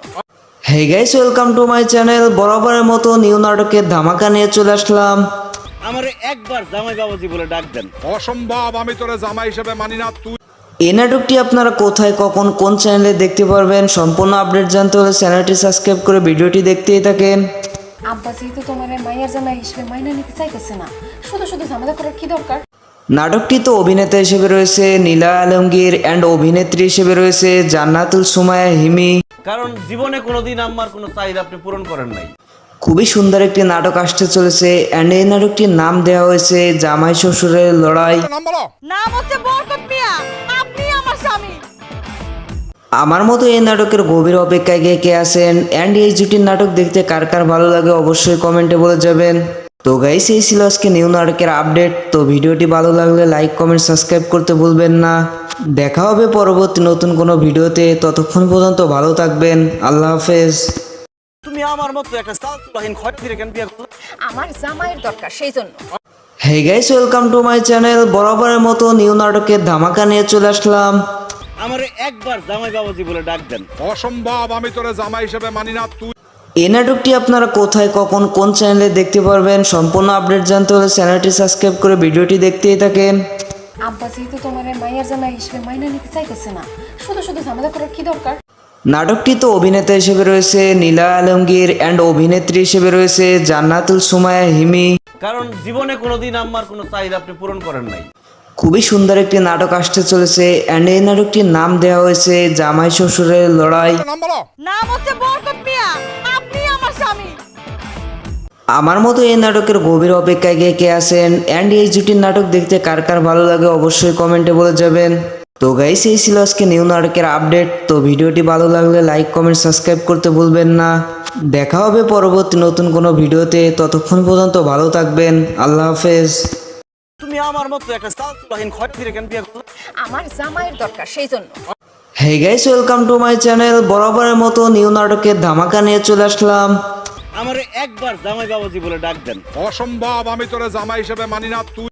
Hey guys, welcome to my channel. বরাবরের মতো নিউ নাটকের ধামাকা নিয়ে চলে আসলাম। আমারে একবার জামাই বাবাজি বলে ডাক দেন। অসম্ভব, আমি তোরে জামাই হিসেবে মানি না। তুই এই নাটকটি আপনারা কোথায় কখন কোন চ্যানেলে দেখতে পারবেন সম্পূর্ণ আপডেট জানতে হলে চ্যানেলটি সাবস্ক্রাইব করে ভিডিওটি দেখতেই থাকেন। আব্বা যেহেতু তোমার মাইয়ার জামাই হিসেবে মাইনা নিতে চাইতেছে না, শুধু শুধু ঝামেলা করার কি দরকার? নাটকটিতে অভিনেতা হিসেবে রয়েছে নীলা আলমগীর অ্যান্ড অভিনেত্রী হিসেবে রয়েছে জান্নাতুল সুমাইয়া হিমি। কারণ জীবনে কোনোদিন আমার কোনো চাহিদা আপনি পূরণ করেন নাই। খুবই সুন্দর একটি নাটক আসতে চলেছে অ্যান্ড এই নাটকটির নাম দেওয়া হয়েছে জামাই শ্বশুরের লড়াই। নাম বলো। নাম হচ্ছে বরকত মিয়া, আপনি আমার স্বামী। আমার মতো এই নাটকের গভীর অপেক্ষায় কে আছেন অ্যান্ড এই জুটির নাটক দেখতে কার কার ভালো লাগে অবশ্যই কমেন্টে বলে যাবেন। তো গাইস এই ছিল আজকে নিউ নাটকের আপডেট। তো ভিডিওটি ভালো লাগলে লাইক কমেন্ট সাবস্ক্রাইব করতে ভুলবেন না। দেখা হবে পরবর্তী নতুন কোনো ভিডিওতে, ততক্ষণ পর্যন্ত ভালো থাকবেন। আল্লাহ হাফেজ। তুমি আমার মতো একটা চাল চুলাহীন খয়রাতিরে কেন বিয়ে করলে? আমার জামাইয়ের দরকার সেই জন্য। Hey guys, welcome to my channel. বরাবরের মতো নিউ নাটকের ধামাকা নিয়ে চলে আসলাম। আমারে একবার জামাই বাবাজি বলে ডাক দেন। অসম্ভব, আমি তোরে জামাই হিসেবে মানি না। তুই এই নাটকটি আপনারা কোথায় কখন কোন চ্যানেলে দেখতে পারবেন সম্পূর্ণ আপডেট জানতে হলে চ্যানেলটি সাবস্ক্রাইব করে ভিডিওটি দেখতেই থাকেন। আব্বা যেহেতু তোমার মাইয়ার জামাই হিসেবে মাইনা নিতে চাইতেছে না, শুধু শুধু ঝামেলা করার কি দরকার? নাটকটিতে অভিনেতা হিসেবে রয়েছে নীলা আলমগীর অ্যান্ড অভিনেত্রী হিসেবে রয়েছে জান্নাতুল সুমাইয়া হিমি। কারণ জীবনে কোনোদিন আমার কোনো চাহিদা আপনি পূরণ করেন নাই। খুবই সুন্দর একটি নাটক আসতে চলেছে অ্যান্ড এই নাটকটির নাম দেওয়া হয়েছে জামাই শ্বশুরের লড়াই। নাম বলো। নাম হচ্ছে বরকত মিয়া, আপনি আমার স্বামী। আমার মতো এই নাটকের গভীর অপেক্ষায় কে আছেন অ্যান্ড এই জুটির নাটক দেখতে কার কার ভালো লাগে অবশ্যই কমেন্টে বলে যাবেন। তো গাইস এই ছিল আজকে নিউ নাটকের আপডেট। তো ভিডিওটি ভালো লাগলে লাইক কমেন্ট সাবস্ক্রাইব করতে ভুলবেন না। দেখা হবে পরবর্তী নতুন কোনো ভিডিওতে, ততক্ষণ পর্যন্ত ভালো থাকবেন। আল্লাহ হাফেজ। তুমি আমার মতো একটা চাল চুলাহীন খয়রাতিরে কেন বিয়ে করলে? আমার জামাইয়ের দরকার সেই জন্য। Hey guys, welcome to my channel. বরাবরের মতো নিউ নাটকের ধামাকা নিয়ে চলে আসলাম। আমারে একবার জামাই বাবাজি বলে ডাক দেন। অসম্ভব, আমি তোরে জামাই হিসেবে মানি না। তুই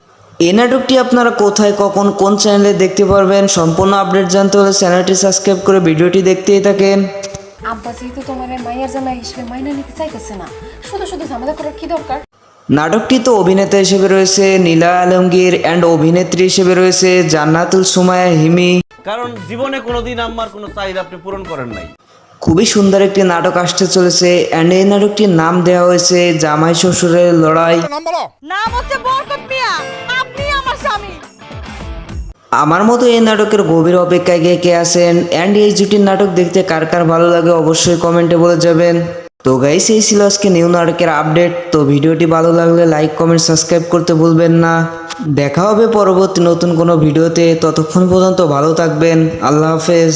এই নাটকটি আপনারা কোথায় কখন কোন চ্যানেলে দেখতে পারবেন সম্পূর্ণ আপডেট জানতে হলে চ্যানেলটি সাবস্ক্রাইব করে ভিডিওটি দেখতেই থাকেন। আব্বা যেহেতু তোমার মাইয়ার জামাই হিসেবে মাইনা নিতে চাইতেছে না, শুধু শুধু ঝামেলা করার কি দরকার? নাটকটিতে অভিনেতা হিসেবে রয়েছে নীলা আলমগীর অ্যান্ড অভিনেত্রী হিসেবে রয়েছে জান্নাতুল সুমাইয়া হিমি। কারণ জীবনে কোনোদিন আমার কোনো চাহিদা আপনি পূরণ করেন নাই। খুবই সুন্দর একটি নাটক আসতে চলেছে অ্যান্ড এই নাটকটির নাম দেওয়া হয়েছে জামাই শ্বশুরের লড়াই। নাম বলো। নাম হচ্ছে বরকত মিয়া, আপনি আমার স্বামী। আমার মতো এই নাটকের গভীর অপেক্ষায় কে আছেন অ্যান্ড এই জুটির নাটক দেখতে কার কার ভালো লাগে অবশ্যই কমেন্টে বলে যাবেন। তো গাইস এই ছিল আজকে নিউ নাটকের আপডেট। তো ভিডিওটি ভালো লাগলে লাইক কমেন্ট সাবস্ক্রাইব করতে ভুলবেন না। দেখা হবে পরবর্তী নতুন কোনো ভিডিওতে, ততক্ষণ পর্যন্ত ভালো থাকবেন। আল্লাহ হাফেজ।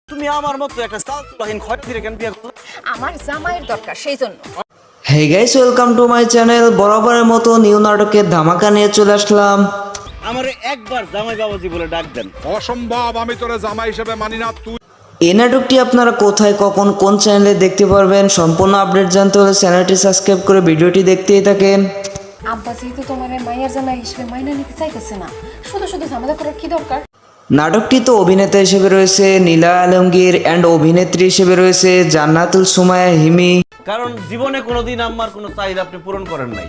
তুমি আমার মতো একটা চাল চুলাহীন খয়রাতিরে কেন বিয়ে করলে? আমার জামাইয়ের দরকার সেই জন্য। Hey hey guys, welcome to my channel. বরাবরের মতো নিউ নাটকের ধামাকা নিয়ে চলে আসলাম। আমারে একবার জামাই বাবাজি বলে ডাক দেন। অসম্ভব, আমি তোরে জামাই হিসেবে মানি না। তুই এই নাটকটি আপনারা কোথায়, কখন, কোন চ্যানেলে দেখতে পারবেন, সম্পূর্ণ আপডেট জানতে হলে চ্যানেলটি সাবস্ক্রাইব করে ভিডিওটি দেখতেই থাকেন। আব্বা যেহেতু তোমার মায়ের জামাই হিসেবে মাইনা নিতে চাইতেছে না, শুধু শুধু ঝামেলা করার কি দরকার? নাটকটি তো অভিনেতা হিসেবে রয়েছে নীলা আলমগীর অ্যান্ড অভিনেত্রী হিসেবে রয়েছে জান্নাতুল সুমাইয়া হিমি। কারণ জীবনে কোনোদিন আমার কোনো চাহিদা আপনি পূরণ করেন নাই।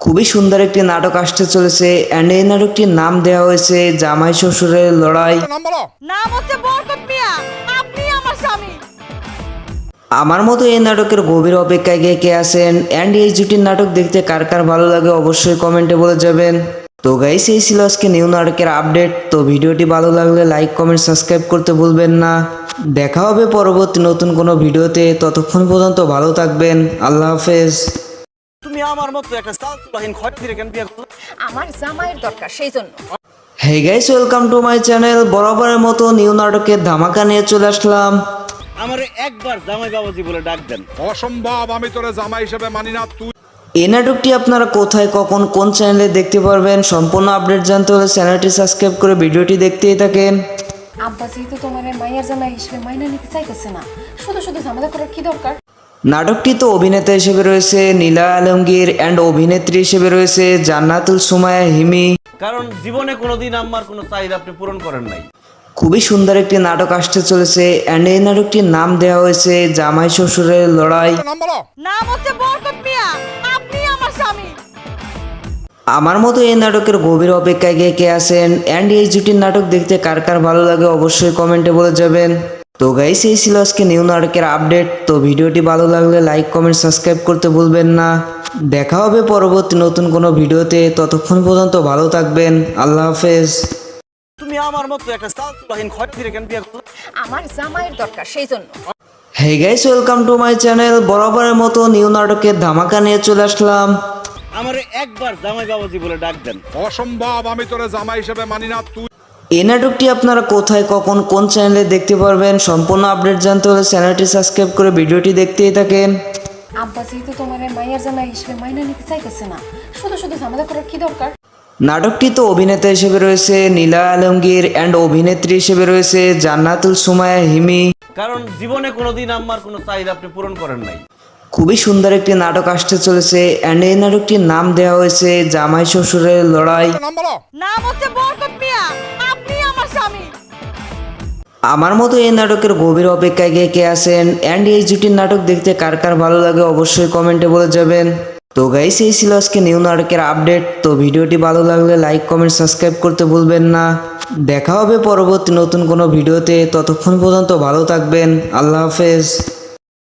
খুবই সুন্দর একটি নাটক আসতে চলেছে অ্যান্ড এই নাটকটির নাম দেওয়া হয়েছে জামাই শ্বশুরের লড়াই। নাম বলো। নাম হচ্ছে বরকত মিয়া, আপনি আমার স্বামী। আমার মতো এই নাটকের গভীর অপেক্ষায় কে আছেন অ্যান্ড এই জুটির নাটক দেখতে কার কার ভালো লাগে অবশ্যই কমেন্টে বলে যাবেন। তো গাইস, এই ছিল আজকে নিউ নাটকের আপডেট। তো ভিডিওটি ভালো লাগলে লাইক, কমেন্ট, সাবস্ক্রাইব করতে ভুলবেন না। দেখা হবে পরবর্তী নতুন কোনো ভিডিওতে। ততক্ষণ পর্যন্ত ভালো থাকবেন। আল্লাহ হাফেজ। তুমি আমার মতো একটা চালচুলাহীন খয়রাতিরে কেন বিয়ে করলে? আমার জামাইয়ের দরকার, সেই জন্য। Hey guys, welcome to my channel. বরাবরের মতো নিউ নাটকের ধামাকা নিয়ে চলে আসলাম। আমারে একবার জামাই বাবাজি বলে ডাক দেন। অসম্ভব, আমি তোরে জামাই হিসেবে মানি না। তুই এই নাটকটি আপনারা কোথায়, কখন, কোন চ্যানেলে দেখতে পারবেন, সম্পূর্ণ আপডেট জানতে হলে চ্যানেলটি সাবস্ক্রাইব করে ভিডিওটি দেখতেই থাকেন। আব্বা যেহেতু তোমার মায়ের জামাই হিসেবে মাইনা নিতে চাইতেছে না, শুধু শুধু ঝামেলা করার কি দরকার? নাটকটি তো অভিনেতা হিসেবে রয়েছে নীলা আলমগীর অ্যান্ড অভিনেত্রী হিসেবে রয়েছে জান্নাতুল সুমাইয়া হিমি। কারণ জীবনে কোনোদিন আমার কোনো চাহিদা আপনি পূরণ করেন নাই। খুবই সুন্দর একটি নাটক আসতে চলেছে অ্যান্ড এই নাটকটির নাম দেওয়া হয়েছে জামাই শ্বশুরের লড়াই। নাম বলো। নাম হচ্ছে বরকত মিয়া, আপনি আমার স্বামী। আমার মতো এই নাটকের গভীর অপেক্ষায় কে আছেন অ্যান্ড এই জুটির নাটক দেখতে কার কার ভালো লাগে অবশ্যই কমেন্টে বলে যাবেন। তো গাইস, এই ছিল আজকে নিউ নাটকের আপডেট। তো ভিডিওটি ভালো লাগলে লাইক, কমেন্ট, সাবস্ক্রাইব করতে ভুলবেন না। দেখা হবে পরবর্তী নতুন কোনো ভিডিওতে। ততক্ষণ পর্যন্ত ভালো থাকবেন। আল্লাহ হাফেজ। তুমি আমার মতো একটা চালচুলাহীন খয়রাতিরে কেন বিয়ে করলে? আমার জামাইয়ের দরকার, সেই জন্য। Hey guys, welcome to my channel. বরাবরের মতো নিউ নাটকের ধামাকা নিয়ে চলে আসলাম। আমারে একবার জামাই বাবাজি বলে ডাক দেন। অসম্ভব, আমি তোরে জামাই হিসেবে মানি না। তুই এই নাটকটি আপনারা কোথায়, কখন, কোন চ্যানেলে দেখতে পারবেন, সম্পূর্ণ আপডেট জানতে হলে চ্যানেলটি সাবস্ক্রাইব করে ভিডিওটি দেখতেই থাকেন। আব্বা যেহেতু তোমার মায়ের জামাই হিসেবে মাইনা নিতে চাইতেছে না, শুধু শুধু ঝামেলা করার কি দরকার? নাটকটি তো অভিনেতা হিসেবে রয়েছে নীলা আলমগীর অ্যান্ড অভিনেত্রী হিসেবে রয়েছে জান্নাতুল সুমাইয়া হিমি। কারণ জীবনে কোনোদিন আমার কোনো চাহিদা আপনি পূরণ করেন নাই। খুবই সুন্দর একটি নাটক আসতে চলেছে অ্যান্ড এই নাটকটির নাম দেওয়া হয়েছে জামাই শ্বশুরের লড়াই। নাম বলো। নাম হচ্ছে বরকত মিয়া, আপনি আমার স্বামী। আমার মতো এই নাটকের গভীর অপেক্ষায় কে আছেন অ্যান্ড এই জুটির নাটক দেখতে কার কার ভালো লাগে অবশ্যই কমেন্টে বলে যাবেন। তো গাইস, এই ছিল আজকে নিউ নাটকের আপডেট। তো ভিডিওটি ভালো লাগলে লাইক, কমেন্ট, সাবস্ক্রাইব করতে ভুলবেন না। দেখা হবে পরবর্তী নতুন কোনো ভিডিওতে। ততক্ষণ পর্যন্ত ভালো থাকবেন। আল্লাহ হাফেজ।